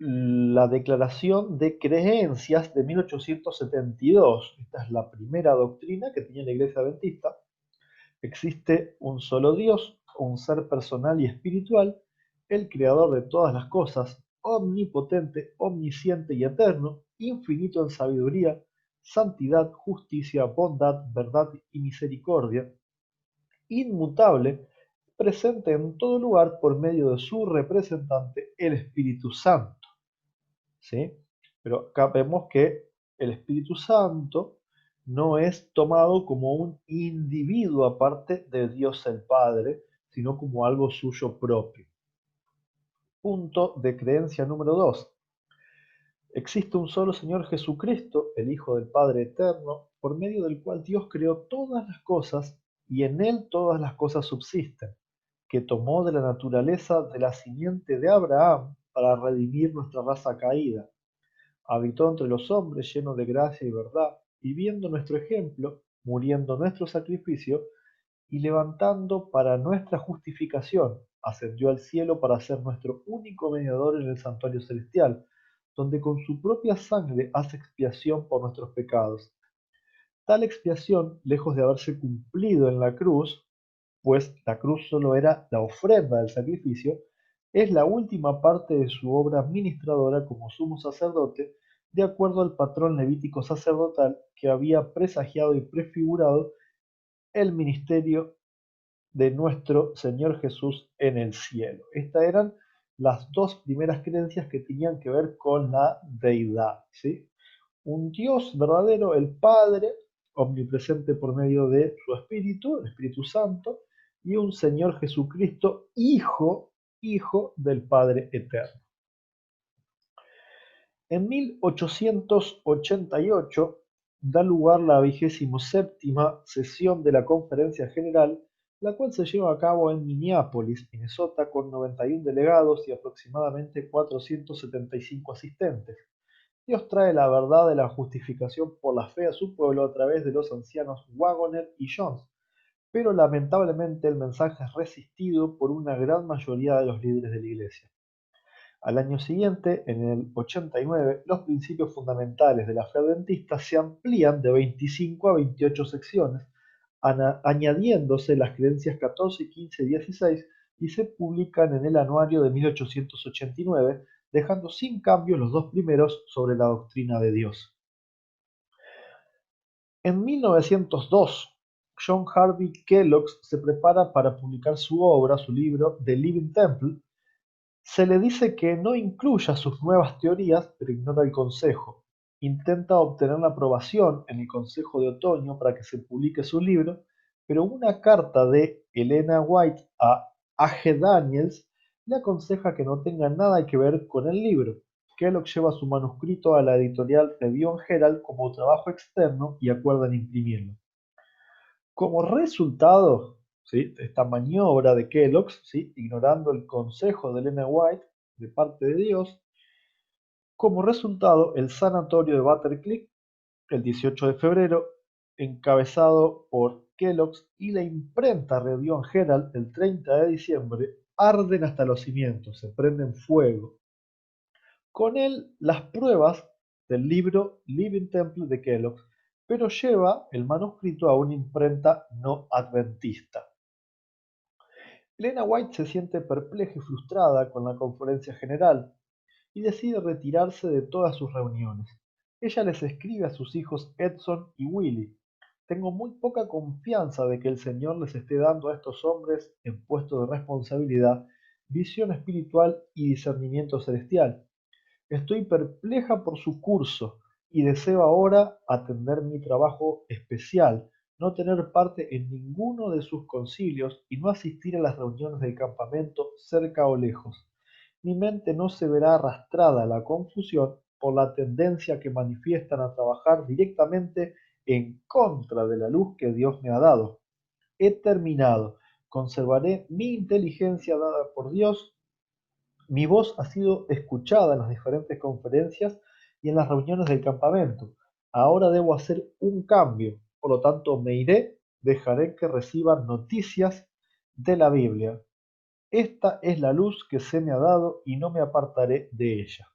la Declaración de Creencias de 1872. Esta es la primera doctrina que tenía la Iglesia Adventista. Existe un solo Dios, un ser personal y espiritual, el creador de todas las cosas, omnipotente, omnisciente y eterno, infinito en sabiduría, santidad, justicia, bondad, verdad y misericordia, inmutable, presente en todo lugar por medio de su representante, el Espíritu Santo. ¿Sí? Pero acá vemos que el Espíritu Santo no es tomado como un individuo aparte de Dios el Padre, sino como algo suyo propio. Punto de creencia número 2. Existe un solo Señor Jesucristo, el Hijo del Padre Eterno, por medio del cual Dios creó todas las cosas y en Él todas las cosas subsisten, que tomó de la naturaleza de la simiente de Abraham para redimir nuestra raza caída. Habitó entre los hombres lleno de gracia y verdad, viviendo nuestro ejemplo, muriendo nuestro sacrificio y levantando para nuestra justificación, ascendió al cielo para ser nuestro único mediador en el santuario celestial, donde con su propia sangre hace expiación por nuestros pecados. Tal expiación, lejos de haberse cumplido en la cruz, pues la cruz solo era la ofrenda del sacrificio, es la última parte de su obra ministradora como sumo sacerdote, de acuerdo al patrón levítico sacerdotal que había presagiado y prefigurado el ministerio de nuestro Señor Jesús en el cielo. Estas eran las dos primeras creencias que tenían que ver con la deidad, ¿sí? Un Dios verdadero, el Padre, omnipresente por medio de su Espíritu, el Espíritu Santo, y un Señor Jesucristo, Hijo del Padre Eterno. En 1888 da lugar la 27ª sesión de la Conferencia General, la cual se lleva a cabo en Minneapolis, Minnesota, con 91 delegados y aproximadamente 475 asistentes. Dios trae la verdad de la justificación por la fe a su pueblo a través de los ancianos Wagoner y Jones, pero lamentablemente el mensaje es resistido por una gran mayoría de los líderes de la Iglesia. Al año siguiente, en el 89, los principios fundamentales de la fe adventista se amplían de 25 a 28 secciones, añadiéndose las creencias 14, 15 y 16, y se publican en el anuario de 1889, dejando sin cambio los dos primeros sobre la doctrina de Dios. En 1902, John Harvey Kellogg se prepara para publicar su obra, su libro The Living Temple. Se le dice que no incluya sus nuevas teorías, pero ignora el consejo. Intenta obtener la aprobación en el Consejo de Otoño para que se publique su libro, pero una carta de Elena White a A.G. Daniels le aconseja que no tenga nada que ver con el libro. Kellogg lleva su manuscrito a la editorial Review and Herald como trabajo externo y acuerdan imprimirlo. Como resultado, ¿sí?, de esta maniobra de Kellogg, ¿sí?, ignorando el consejo de Elena White de parte de Dios, como resultado, el sanatorio de Battle el 18 de febrero, encabezado por Kellogg, y la imprenta Review and Herald el 30 de diciembre, arden hasta los cimientos, se prenden fuego. Con él las pruebas del libro Living Temple de Kellogg, pero lleva el manuscrito a una imprenta no adventista. Elena White se siente perpleja y frustrada con la conferencia general y decide retirarse de todas sus reuniones. Ella les escribe a sus hijos Edson y Willie: tengo muy poca confianza de que el Señor les esté dando a estos hombres en puestos de responsabilidad visión espiritual y discernimiento celestial. Estoy perpleja por su curso y deseo ahora atender mi trabajo especial, no tener parte en ninguno de sus concilios y no asistir a las reuniones del campamento cerca o lejos. Mi mente no se verá arrastrada a la confusión por la tendencia que manifiestan a trabajar directamente en contra de la luz que Dios me ha dado. He terminado. Conservaré mi inteligencia dada por Dios. Mi voz ha sido escuchada en las diferentes conferencias y en las reuniones del campamento. Ahora debo hacer un cambio, por lo tanto me iré, dejaré que reciban noticias de la Biblia. Esta es la luz que se me ha dado y no me apartaré de ella.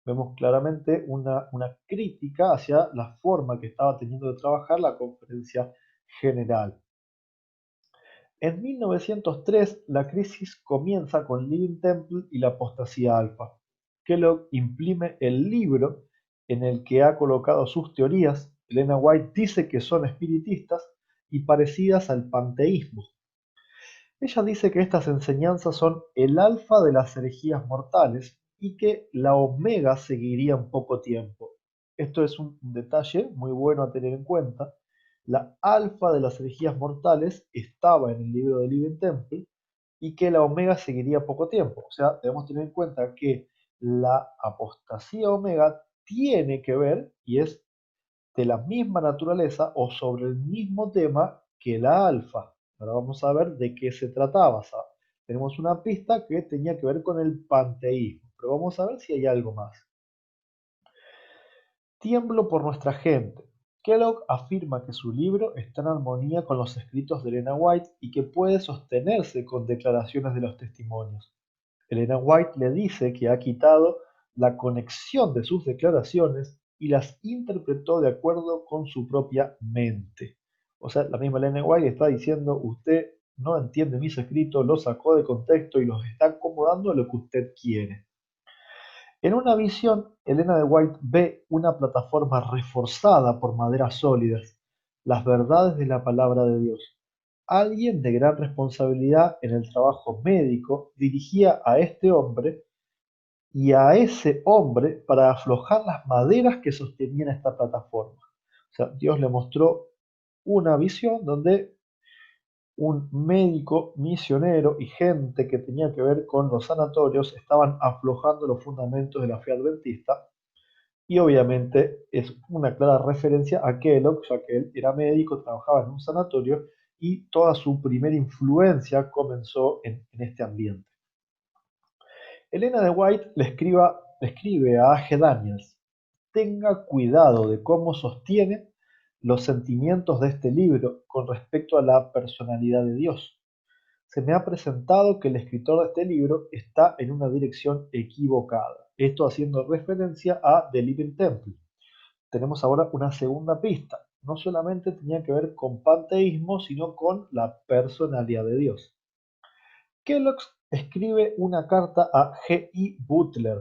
Vemos claramente una crítica hacia la forma que estaba teniendo de trabajar la conferencia general. En 1903, la crisis comienza con Living Temple y la apostasía alfa. Kellogg imprime el libro en el que ha colocado sus teorías. Elena White dice que son espiritistas y parecidas al panteísmo. Ella dice que estas enseñanzas son el alfa de las herejías mortales y que la omega seguiría en poco tiempo. Esto es un detalle muy bueno a tener en cuenta. La alfa de las herejías mortales estaba en el libro de Living Temple y que la omega seguiría poco tiempo. O sea, debemos tener en cuenta que la apostasía omega tiene que ver y es de la misma naturaleza o sobre el mismo tema que la alfa. Ahora vamos a ver de qué se trataba. Tenemos una pista que tenía que ver con el panteísmo, pero vamos a ver si hay algo más. Tiemblo por nuestra gente. Kellogg afirma que su libro está en armonía con los escritos de Elena White y que puede sostenerse con declaraciones de los testimonios. Elena White le dice que ha quitado la conexión de sus declaraciones y las interpretó de acuerdo con su propia mente. O sea, la misma Elena White está diciendo: usted no entiende mis escritos, los sacó de contexto y los está acomodando a lo que usted quiere. En una visión, Elena de White ve una plataforma reforzada por maderas sólidas, las verdades de la palabra de Dios. alguien de gran responsabilidad en el trabajo médico dirigía a este hombre y a ese hombre para aflojar las maderas que sostenían esta plataforma. O sea, Dios le mostró una visión donde un médico misionero y gente que tenía que ver con los sanatorios estaban aflojando los fundamentos de la fe adventista. Y obviamente es una clara referencia a Kellogg, ya que él era médico, trabajaba en un sanatorio y toda su primera influencia comenzó en este ambiente. Elena de White le escribe a A.G. Daniels: tenga cuidado de cómo sostiene los sentimientos de este libro con respecto a la personalidad de Dios. Se me ha presentado que el escritor de este libro está en una dirección equivocada. Esto haciendo referencia a The Living Temple. Tenemos ahora una segunda pista. No solamente tenía que ver con panteísmo, sino con la personalidad de Dios. Kellogg escribe una carta a G. I. Butler.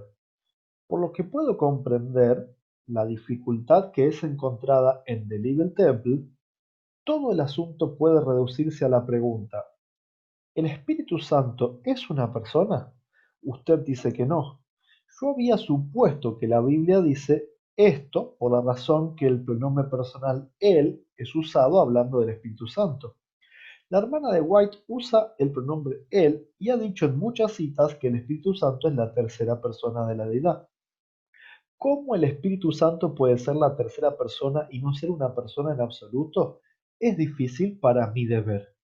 Por lo que puedo comprender la dificultad que es encontrada en The Living Temple, todo el asunto puede reducirse a la pregunta: ¿el Espíritu Santo es una persona? Usted dice que no. Yo había supuesto que la Biblia dice esto por la razón que el pronombre personal él es usado hablando del Espíritu Santo. La hermana de White usa el pronombre él y ha dicho en muchas citas que el Espíritu Santo es la tercera persona de la deidad. ¿Cómo el Espíritu Santo puede ser la tercera persona y no ser una persona en absoluto? Es difícil para mí de ver.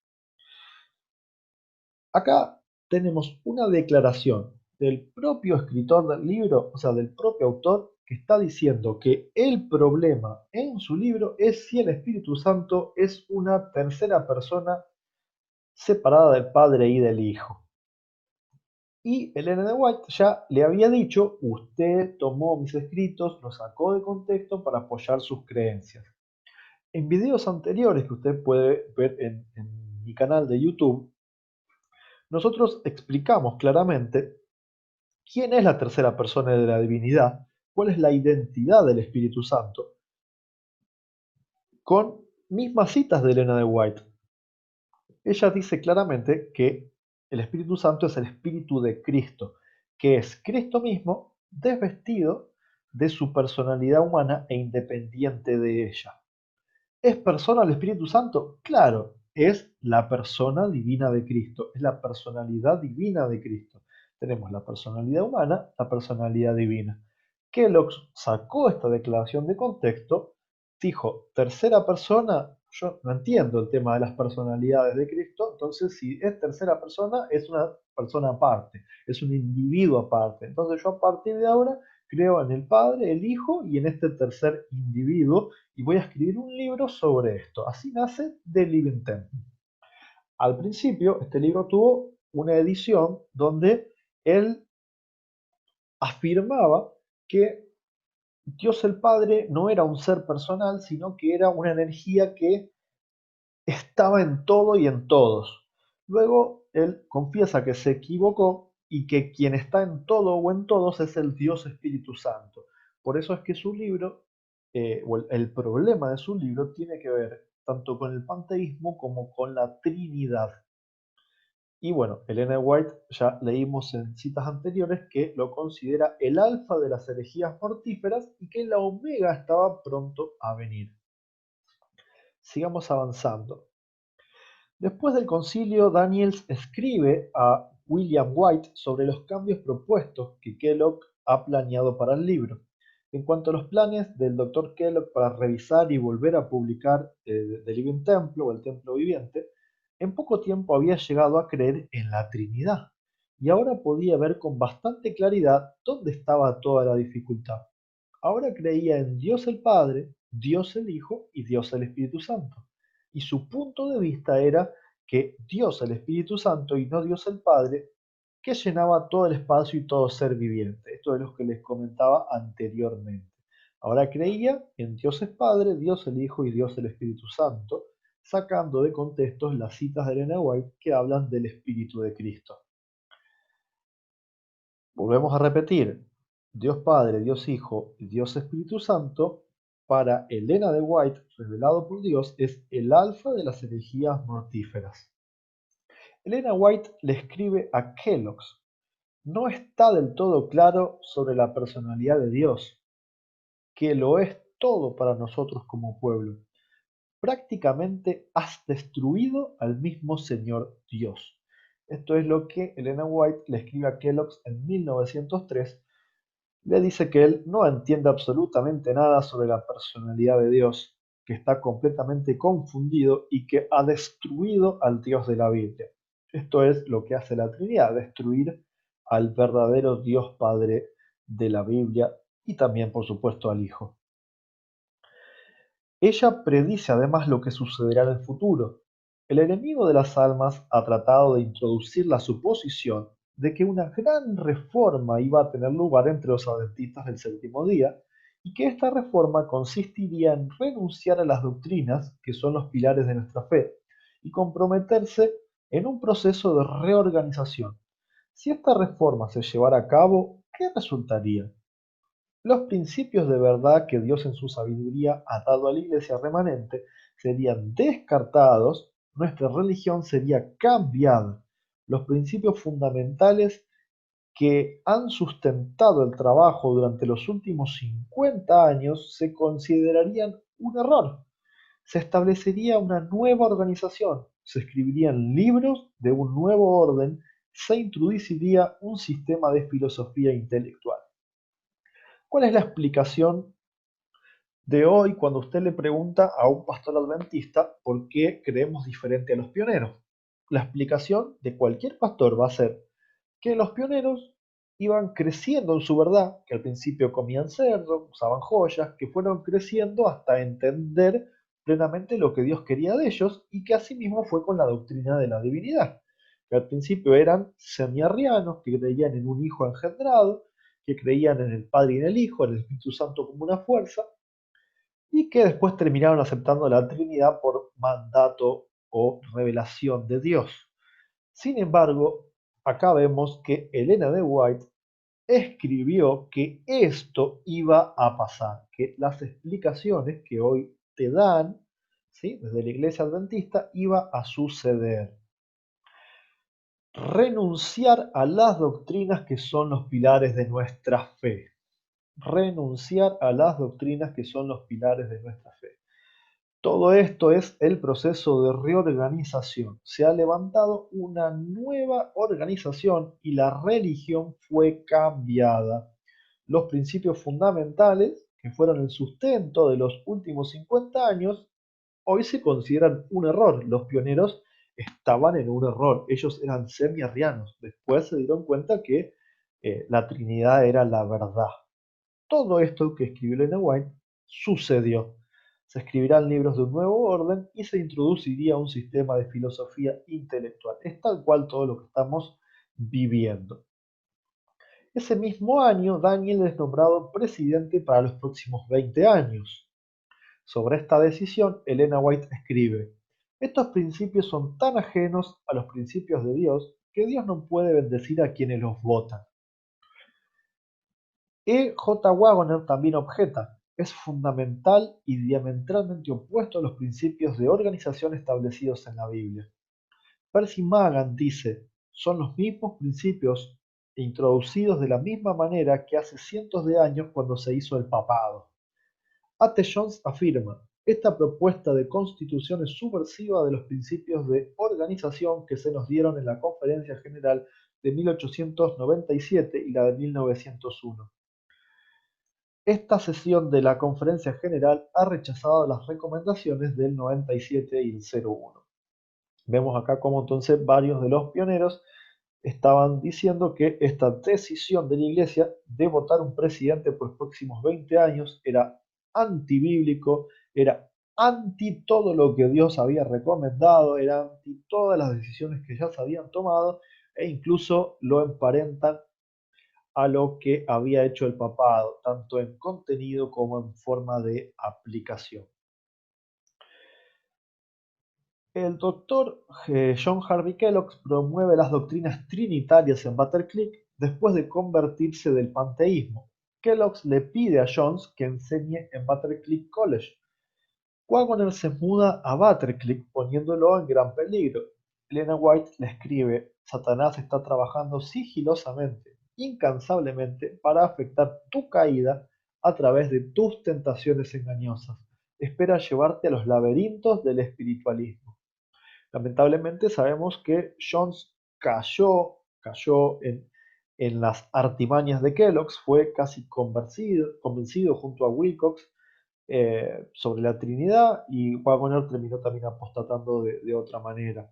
Acá tenemos una declaración del propio escritor del libro, o sea, del propio autor, que está diciendo que el problema en su libro es si el Espíritu Santo es una tercera persona separada del Padre y del Hijo. Y Elena de White ya le había dicho: usted tomó mis escritos, los sacó de contexto para apoyar sus creencias. En videos anteriores que usted puede ver en mi canal de YouTube, nosotros explicamos claramente quién es la tercera persona de la divinidad, cuál es la identidad del Espíritu Santo, con mismas citas de Elena de White. Ella dice claramente que el Espíritu Santo es el Espíritu de Cristo, que es Cristo mismo desvestido de su personalidad humana e independiente de ella. ¿Es persona el Espíritu Santo? Claro, es la persona divina de Cristo, es la personalidad divina de Cristo. Tenemos la personalidad humana, la personalidad divina. Kellogg sacó esta declaración de contexto, dijo tercera persona. Yo no entiendo el tema de las personalidades de Cristo, entonces si es tercera persona es una persona aparte, es un individuo aparte. Entonces yo a partir de ahora creo en el Padre, el Hijo y en este tercer individuo, y voy a escribir un libro sobre esto. Así nace The Living Temple. Al principio, este libro tuvo una edición donde él afirmaba que Dios el Padre no era un ser personal, sino que era una energía que estaba en todo y en todos. Luego, él confiesa que se equivocó y que quien está en todo o en todos es el Dios Espíritu Santo. Por eso es que su libro, o el problema de su libro, tiene que ver tanto con el panteísmo como con la Trinidad. Y bueno, Elena White ya leímos en citas anteriores que lo considera el alfa de las herejías mortíferas y que la omega estaba pronto a venir. Sigamos avanzando. Después del concilio, Daniels escribe a William White sobre los cambios propuestos que Kellogg ha planeado para el libro. En cuanto a los planes del Dr. Kellogg para revisar y volver a publicar The Living Temple o el Templo Viviente, en poco tiempo había llegado a creer en la Trinidad y ahora podía ver con bastante claridad dónde estaba toda la dificultad. Ahora creía en Dios el Padre, Dios el Hijo y Dios el Espíritu Santo. Y su punto de vista era que Dios el Espíritu Santo y no Dios el Padre, que llenaba todo el espacio y todo ser viviente. Esto es lo que les comentaba anteriormente. Ahora creía en Dios el Padre, Dios el Hijo y Dios el Espíritu Santo, sacando de contexto las citas de Elena White que hablan del Espíritu de Cristo. Volvemos a repetir: Dios Padre, Dios Hijo y Dios Espíritu Santo para Elena de White, revelado por Dios, es el alfa de las herejías mortíferas. Elena White le escribe a Kellogg's: no está del todo claro sobre la personalidad de Dios, que lo es todo para nosotros como pueblo. Prácticamente has destruido al mismo Señor Dios. Esto es lo que Elena White le escribe a Kellogg's en 1903. Le dice que él no entiende absolutamente nada sobre la personalidad de Dios, que está completamente confundido y que ha destruido al Dios de la Biblia. Esto es lo que hace la Trinidad: destruir al verdadero Dios Padre de la Biblia y también, por supuesto, al Hijo. Ella predice además lo que sucederá en el futuro. El enemigo de las almas ha tratado de introducir la suposición de que una gran reforma iba a tener lugar entre los adventistas del séptimo día, y que esta reforma consistiría en renunciar a las doctrinas que son los pilares de nuestra fe y comprometerse en un proceso de reorganización. Si esta reforma se llevara a cabo, ¿qué resultaría? Los principios de verdad que Dios en su sabiduría ha dado a la iglesia remanente serían descartados, nuestra religión sería cambiada. Los principios fundamentales que han sustentado el trabajo durante los últimos 50 años se considerarían un error. Se establecería una nueva organización, se escribirían libros de un nuevo orden, se introduciría un sistema de filosofía intelectual. ¿Cuál es la explicación de hoy cuando usted le pregunta a un pastor adventista por qué creemos diferente a los pioneros? La explicación de cualquier pastor va a ser que los pioneros iban creciendo en su verdad, que al principio comían cerdo, usaban joyas, que fueron creciendo hasta entender plenamente lo que Dios quería de ellos, y que asimismo fue con la doctrina de la divinidad, que al principio eran semiarrianos, que creían en un hijo engendrado, que creían en el Padre y en el Hijo, en el Espíritu Santo como una fuerza, y que después terminaron aceptando la Trinidad por mandato o revelación de Dios. Sin embargo, acá vemos que Elena de White escribió que esto iba a pasar, que las explicaciones que hoy te dan, ¿sí?, desde la iglesia adventista, iba a suceder. Renunciar a las doctrinas que son los pilares de nuestra fe. Renunciar a las doctrinas que son los pilares de nuestra fe. Todo esto es el proceso de reorganización. Se ha levantado una nueva organización y la religión fue cambiada. Los principios fundamentales, que fueron el sustento de los últimos 50 años, hoy se consideran un error. Los pioneros estaban en un error. Ellos eran semi-arrianos. Después se dieron cuenta que la Trinidad era la verdad. Todo esto que escribió Elena White sucedió. Se escribirán libros de un nuevo orden y se introduciría un sistema de filosofía intelectual. Es tal cual todo lo que estamos viviendo. Ese mismo año, Daniel es nombrado presidente para los próximos 20 años. Sobre esta decisión, Elena White escribe: estos principios son tan ajenos a los principios de Dios que Dios no puede bendecir a quienes los votan. E. J. Waggoner también objeta: es fundamental y diametralmente opuesto a los principios de organización establecidos en la Biblia. Percy Magan dice: son los mismos principios introducidos de la misma manera que hace cientos de años cuando se hizo el papado. A.T. Jones afirma: esta propuesta de constitución es subversiva de los principios de organización que se nos dieron en la Conferencia General de 1897 y la de 1901. Esta sesión de la Conferencia General ha rechazado las recomendaciones del 97 y el 01. Vemos acá cómo entonces varios de los pioneros estaban diciendo que esta decisión de la Iglesia de votar un presidente por los próximos 20 años era antibíblico, era anti todo lo que Dios había recomendado, era anti todas las decisiones que ya se habían tomado, e incluso lo emparentan a lo que había hecho el papado, tanto en contenido como en forma de aplicación. El doctor John Harvey Kellogg promueve las doctrinas trinitarias en Battle Creek después de convertirse del panteísmo. Kellogg le pide a Jones que enseñe en Butterclick College. Wagoner se muda a Butterclick poniéndolo en gran peligro. Elena White le escribe: Satanás está trabajando sigilosamente, incansablemente, para afectar tu caída a través de tus tentaciones engañosas. Espera llevarte a los laberintos del espiritualismo. Lamentablemente sabemos que Jones cayó en las artimañas de Kellogg, fue casi convencido junto a Wilcox sobre la Trinidad, y Wagoner terminó también apostatando de otra manera.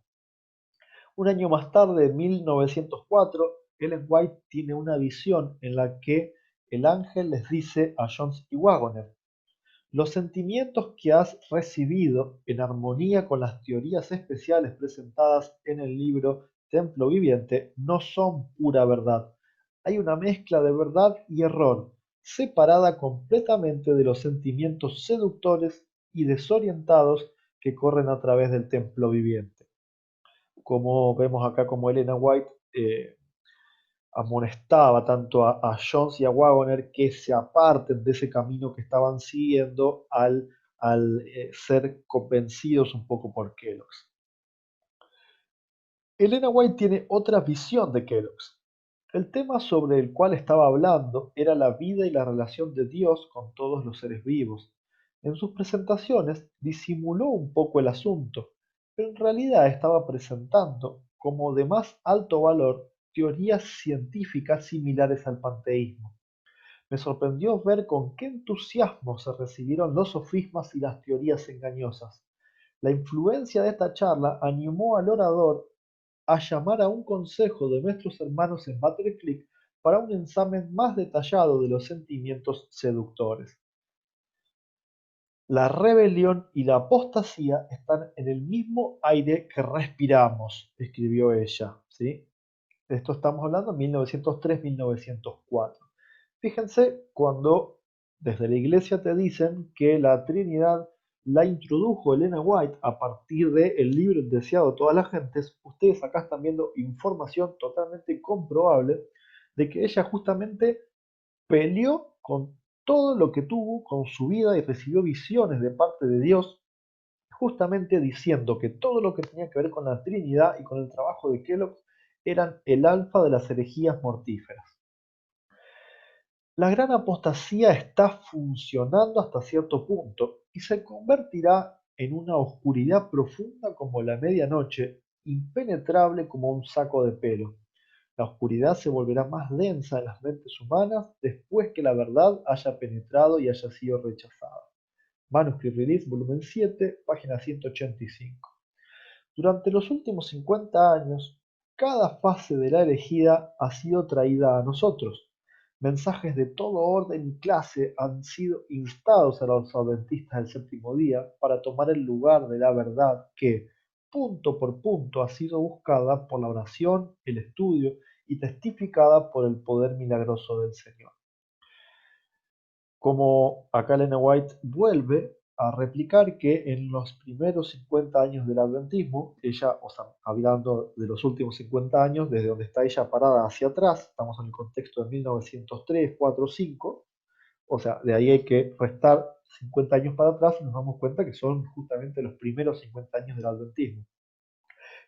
Un año más tarde, en 1904, Ellen White tiene una visión en la que el ángel les dice a Jones y Wagoner: los sentimientos que has recibido, en armonía con las teorías especiales presentadas en el libro Templo Viviente, no son pura verdad. Hay una mezcla de verdad y error, separada completamente de los sentimientos seductores y desorientados que corren a través del Templo Viviente. Como vemos acá, como Elena White amonestaba tanto a Jones y a Wagoner que se aparten de ese camino que estaban siguiendo al ser convencidos un poco por Kellogg. Elena White tiene otra visión de Kellogg. El tema sobre el cual estaba hablando era la vida y la relación de Dios con todos los seres vivos. En sus presentaciones disimuló un poco el asunto, pero en realidad estaba presentando, como de más alto valor, teorías científicas similares al panteísmo. Me sorprendió ver con qué entusiasmo se recibieron los sofismas y las teorías engañosas. La influencia de esta charla animó al orador a llamar a un consejo de nuestros hermanos en Butterclick para un examen más detallado de los sentimientos seductores. La rebelión y la apostasía están en el mismo aire que respiramos, escribió ella, ¿sí? Esto estamos hablando en 1903-1904. Fíjense cuando desde la iglesia te dicen que la Trinidad la introdujo Elena White a partir del libro El deseado de todas las gentes. Ustedes acá están viendo información totalmente comprobable de que ella justamente peleó con todo lo que tuvo con su vida y recibió visiones de parte de Dios, justamente diciendo que todo lo que tenía que ver con la Trinidad y con el trabajo de Kellogg eran el alfa de las herejías mortíferas. La gran apostasía está funcionando hasta cierto punto y se convertirá en una oscuridad profunda como la medianoche, impenetrable como un saco de pelo. La oscuridad se volverá más densa en las mentes humanas después que la verdad haya penetrado y haya sido rechazada. Manuscript Release, volumen 7, página 185. Durante los últimos 50 años, cada fase de la herejía ha sido traída a nosotros. Mensajes de todo orden y clase han sido instados a los adventistas del séptimo día para tomar el lugar de la verdad que, punto por punto, ha sido buscada por la oración, el estudio y testificada por el poder milagroso del Señor. Como acá Elena White vuelve a replicar que en los primeros 50 años del adventismo, ella, o sea, hablando de los últimos 50 años, desde donde está ella parada hacia atrás, estamos en el contexto de 1903, 4, 5, o sea, de ahí hay que restar 50 años para atrás y nos damos cuenta que son justamente los primeros 50 años del adventismo.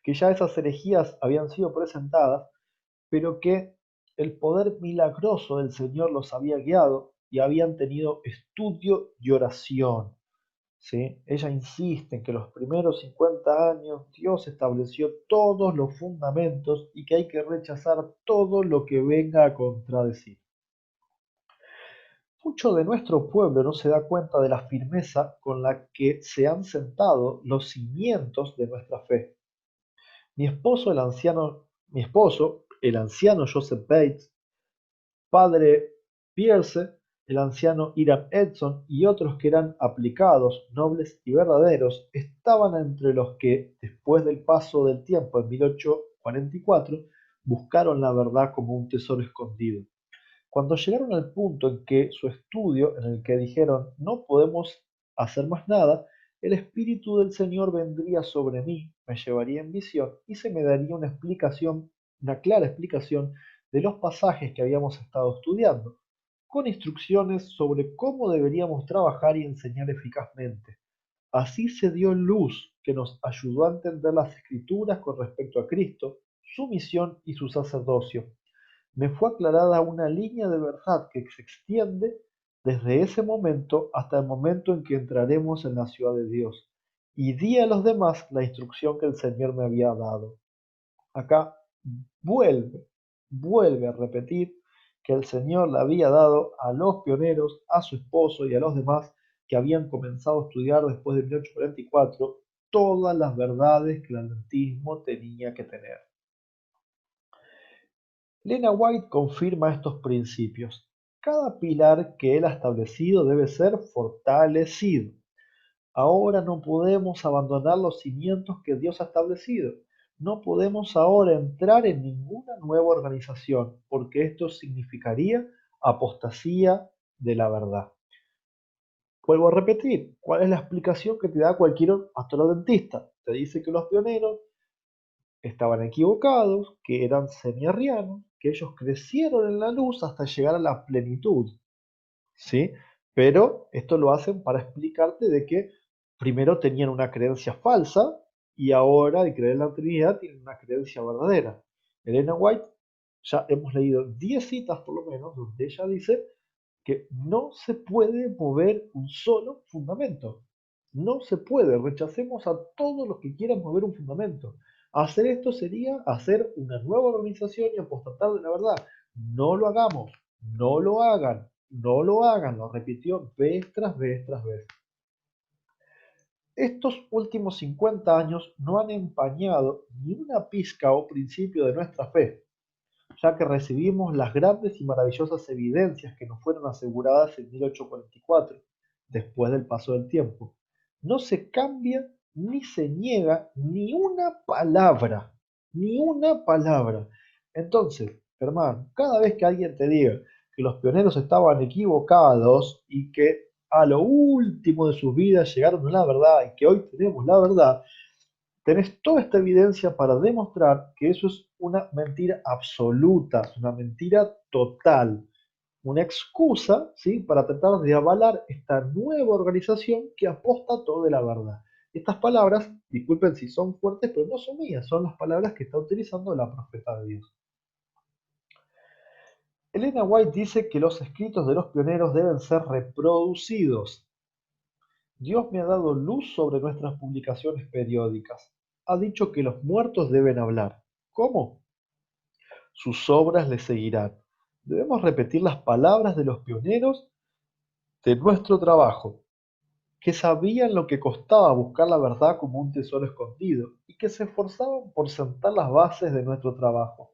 Que ya esas herejías habían sido presentadas, pero que el poder milagroso del Señor los había guiado y habían tenido estudio y oración. ¿Sí? Ella insiste en que los primeros 50 años Dios estableció todos los fundamentos y que hay que rechazar todo lo que venga a contradecir. Mucho de nuestro pueblo no se da cuenta de la firmeza con la que se han sentado los cimientos de nuestra fe. Mi esposo, el anciano Joseph Bates, padre Pierce, el anciano Hiram Edson y otros que eran aplicados, nobles y verdaderos, estaban entre los que, después del paso del tiempo en 1844, buscaron la verdad como un tesoro escondido. Cuando llegaron al punto en que su estudio, en el que dijeron no podemos hacer más nada, el Espíritu del Señor vendría sobre mí, me llevaría en visión y se me daría una explicación, una clara explicación de los pasajes que habíamos estado estudiando. con instrucciones sobre cómo deberíamos trabajar y enseñar eficazmente. Así se dio luz que nos ayudó a entender las Escrituras con respecto a Cristo, su misión y su sacerdocio. Me fue aclarada una línea de verdad que se extiende desde ese momento hasta el momento en que entraremos en la ciudad de Dios, y di a los demás la instrucción que el Señor me había dado. Acá vuelve, vuelve a repetir que el Señor le había dado a los pioneros, a su esposo y a los demás que habían comenzado a estudiar después de 1844 todas las verdades que el adventismo tenía que tener. Lena White confirma estos principios. Cada pilar que él ha establecido debe ser fortalecido. Ahora no podemos abandonar los cimientos que Dios ha establecido. No podemos ahora entrar en ninguna nueva organización, porque esto significaría apostasía de la verdad. Vuelvo a repetir, ¿cuál es la explicación que te da cualquier pastor adventista? Te dice que los pioneros estaban equivocados, que eran semi-arrianos, que ellos crecieron en la luz hasta llegar a la plenitud, ¿sí? Pero esto lo hacen para explicarte de que primero tenían una creencia falsa y ahora al creer en la Trinidad tienen una creencia verdadera. Elena White, ya hemos leído 10 citas por lo menos, donde ella dice que no se puede mover un solo fundamento. No se puede, rechacemos a todos los que quieran mover un fundamento. Hacer esto sería hacer una nueva organización y apostatar de la verdad. No lo hagamos, no lo hagan, no lo hagan, lo repitió vez tras vez tras vez. Estos últimos 50 años no han empañado ni una pizca o principio de nuestra fe, ya que recibimos las grandes y maravillosas evidencias que nos fueron aseguradas en 1844, después del paso del tiempo. No se cambia ni se niega ni una palabra, ni una palabra. Entonces, hermano, cada vez que alguien te diga que los pioneros estaban equivocados y que a lo último de sus vidas llegaron a la verdad y que hoy tenemos la verdad, tenés toda esta evidencia para demostrar que eso es una mentira absoluta, es una mentira total, una excusa, ¿sí?, para tratar de avalar esta nueva organización que apostató de la verdad. Estas palabras, disculpen si son fuertes, pero no son mías, son las palabras que está utilizando la profeta de Dios. Elena White dice que los escritos de los pioneros deben ser reproducidos. Dios me ha dado luz sobre nuestras publicaciones periódicas. Ha dicho que los muertos deben hablar. ¿Cómo? Sus obras le seguirán. Debemos repetir las palabras de los pioneros de nuestro trabajo, que sabían lo que costaba buscar la verdad como un tesoro escondido y que se esforzaban por sentar las bases de nuestro trabajo.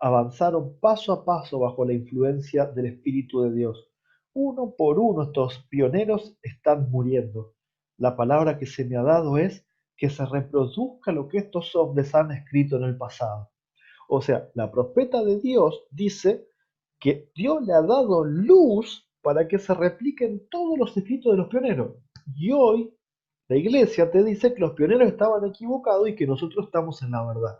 Avanzaron paso a paso bajo la influencia del Espíritu de Dios. Uno por uno estos pioneros están muriendo. La palabra que se me ha dado es que se reproduzca lo que estos hombres han escrito en el pasado. O sea, la profeta de Dios dice que Dios le ha dado luz para que se repliquen todos los escritos de los pioneros. Y hoy la iglesia te dice que los pioneros estaban equivocados y que nosotros estamos en la verdad.